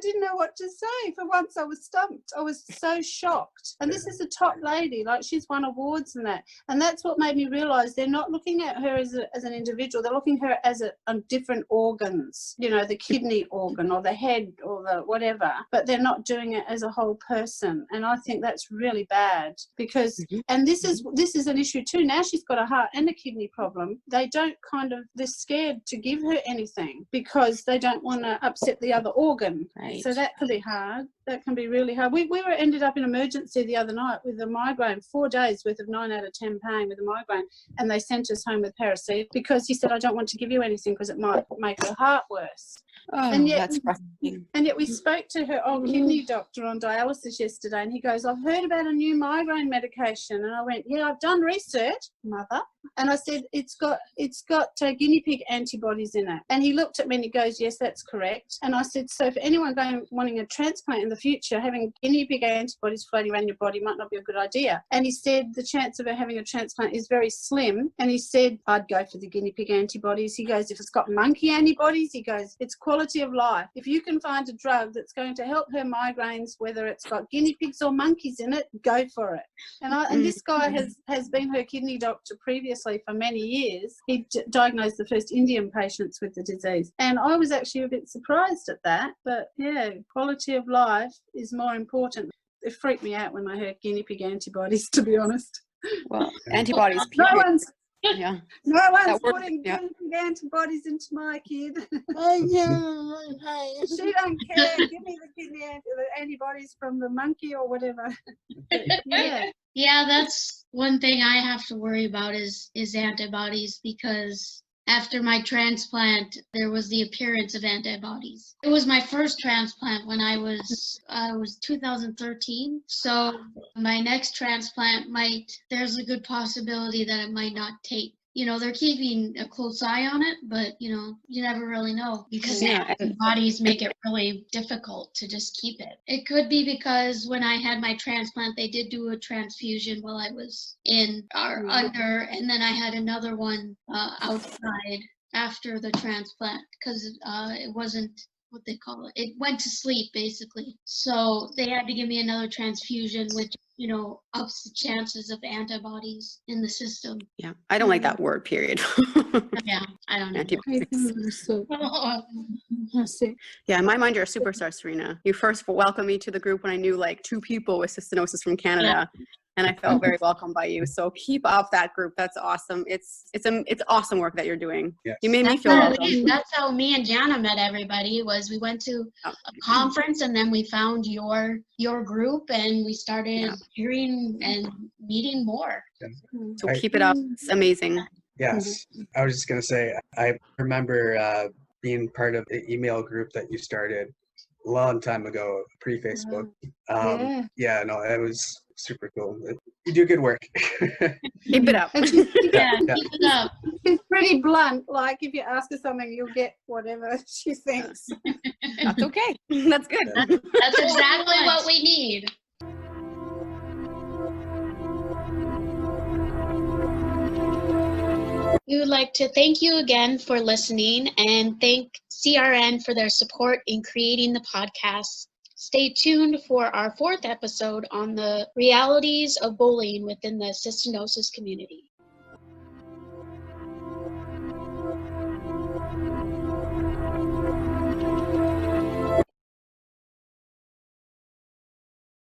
didn't know what to say. For once, I was stumped. I was so shocked. And this is a top lady, like she's won awards and that. And that's what made me realise they're not looking at her as an individual. They're looking at her as on different organs. You know, the kidney organ or the head or the whatever. But they're not doing it as a whole person. And I think that's really bad because, and this is an issue too. Now she's got a heart and a kidney problem. They're scared to give her anything because they don't want to upset the other organ. Right. So that can be hard. That can be really hard. We ended up in emergency the other night with a migraine, 4 days worth of 9 out of 10 pain with a migraine, and they sent us home with paracetamol because he said, I don't want to give you anything because it might make her heart worse. Oh, and yet, that's frustrating. And yet we spoke to her old kidney doctor on dialysis yesterday, and he goes, I've heard about a new migraine medication. And I went, yeah, I've done research, mother. And I said, it's got guinea pig antibodies in it. And he looked at me and he goes, yes, that's correct. And I said, so for anyone wanting a transplant in the future, having guinea pig antibodies floating around your body might not be a good idea. And he said the chance of her having a transplant is very slim. And he said, I'd go for the guinea pig antibodies. He goes, if it's got monkey antibodies, he goes, it's quality of life. If you can find a drug that's going to help her migraines, whether it's got guinea pigs or monkeys in it, go for it. And this guy has been her kidney doctor previously for many years. He diagnosed the first Indian patients with the disease. And I was actually a bit surprised at that. But yeah, quality of life is more important. It freaked me out when I heard guinea pig antibodies, to be honest. Well, antibodies. No one's putting guinea pig antibodies into my kid. She don't care. Give me the antibodies from the monkey or whatever. Yeah, that's one thing I have to worry about is antibodies, because after my transplant, there was the appearance of antibodies. It was my first transplant when I was 2013. So my next transplant there's a good possibility that it might not take. You know, they're keeping a close eye on it, but, you know, you never really know because antibodies make it really difficult to just keep it. It could be because when I had my transplant, they did do a transfusion while I was under, and then I had another one outside after the transplant because it wasn't what they call it. It went to sleep basically. So they had to give me another transfusion, which, you know, ups the chances of antibodies in the system. Yeah, I don't like that word, period. Yeah, I don't know. Antibiotics. I see. Yeah, in my mind, you're a superstar, Serena. You first welcomed me to the group when I knew like 2 people with cystinosis from Canada. And I felt very welcomed by you. So keep up that group. That's awesome. It's awesome work that you're doing. Yes. You made me feel welcome. That's how me and Jana met everybody. Was we went to a conference and then we found your group and we started hearing and meeting more. So keep it up. It's amazing. Yes. I was just going to say, I remember being part of the email group that you started a long time ago, pre-Facebook. Yeah, no, it was super cool. You do good work. Keep it up. Keep it up. She's pretty blunt. Like if you ask her something, you'll get whatever she thinks. That's okay. That's good. That's exactly what we need. We would like to thank you again for listening and thank CRN for their support in creating the podcast. Stay tuned for our 4th episode on the realities of bullying within the cystinosis community.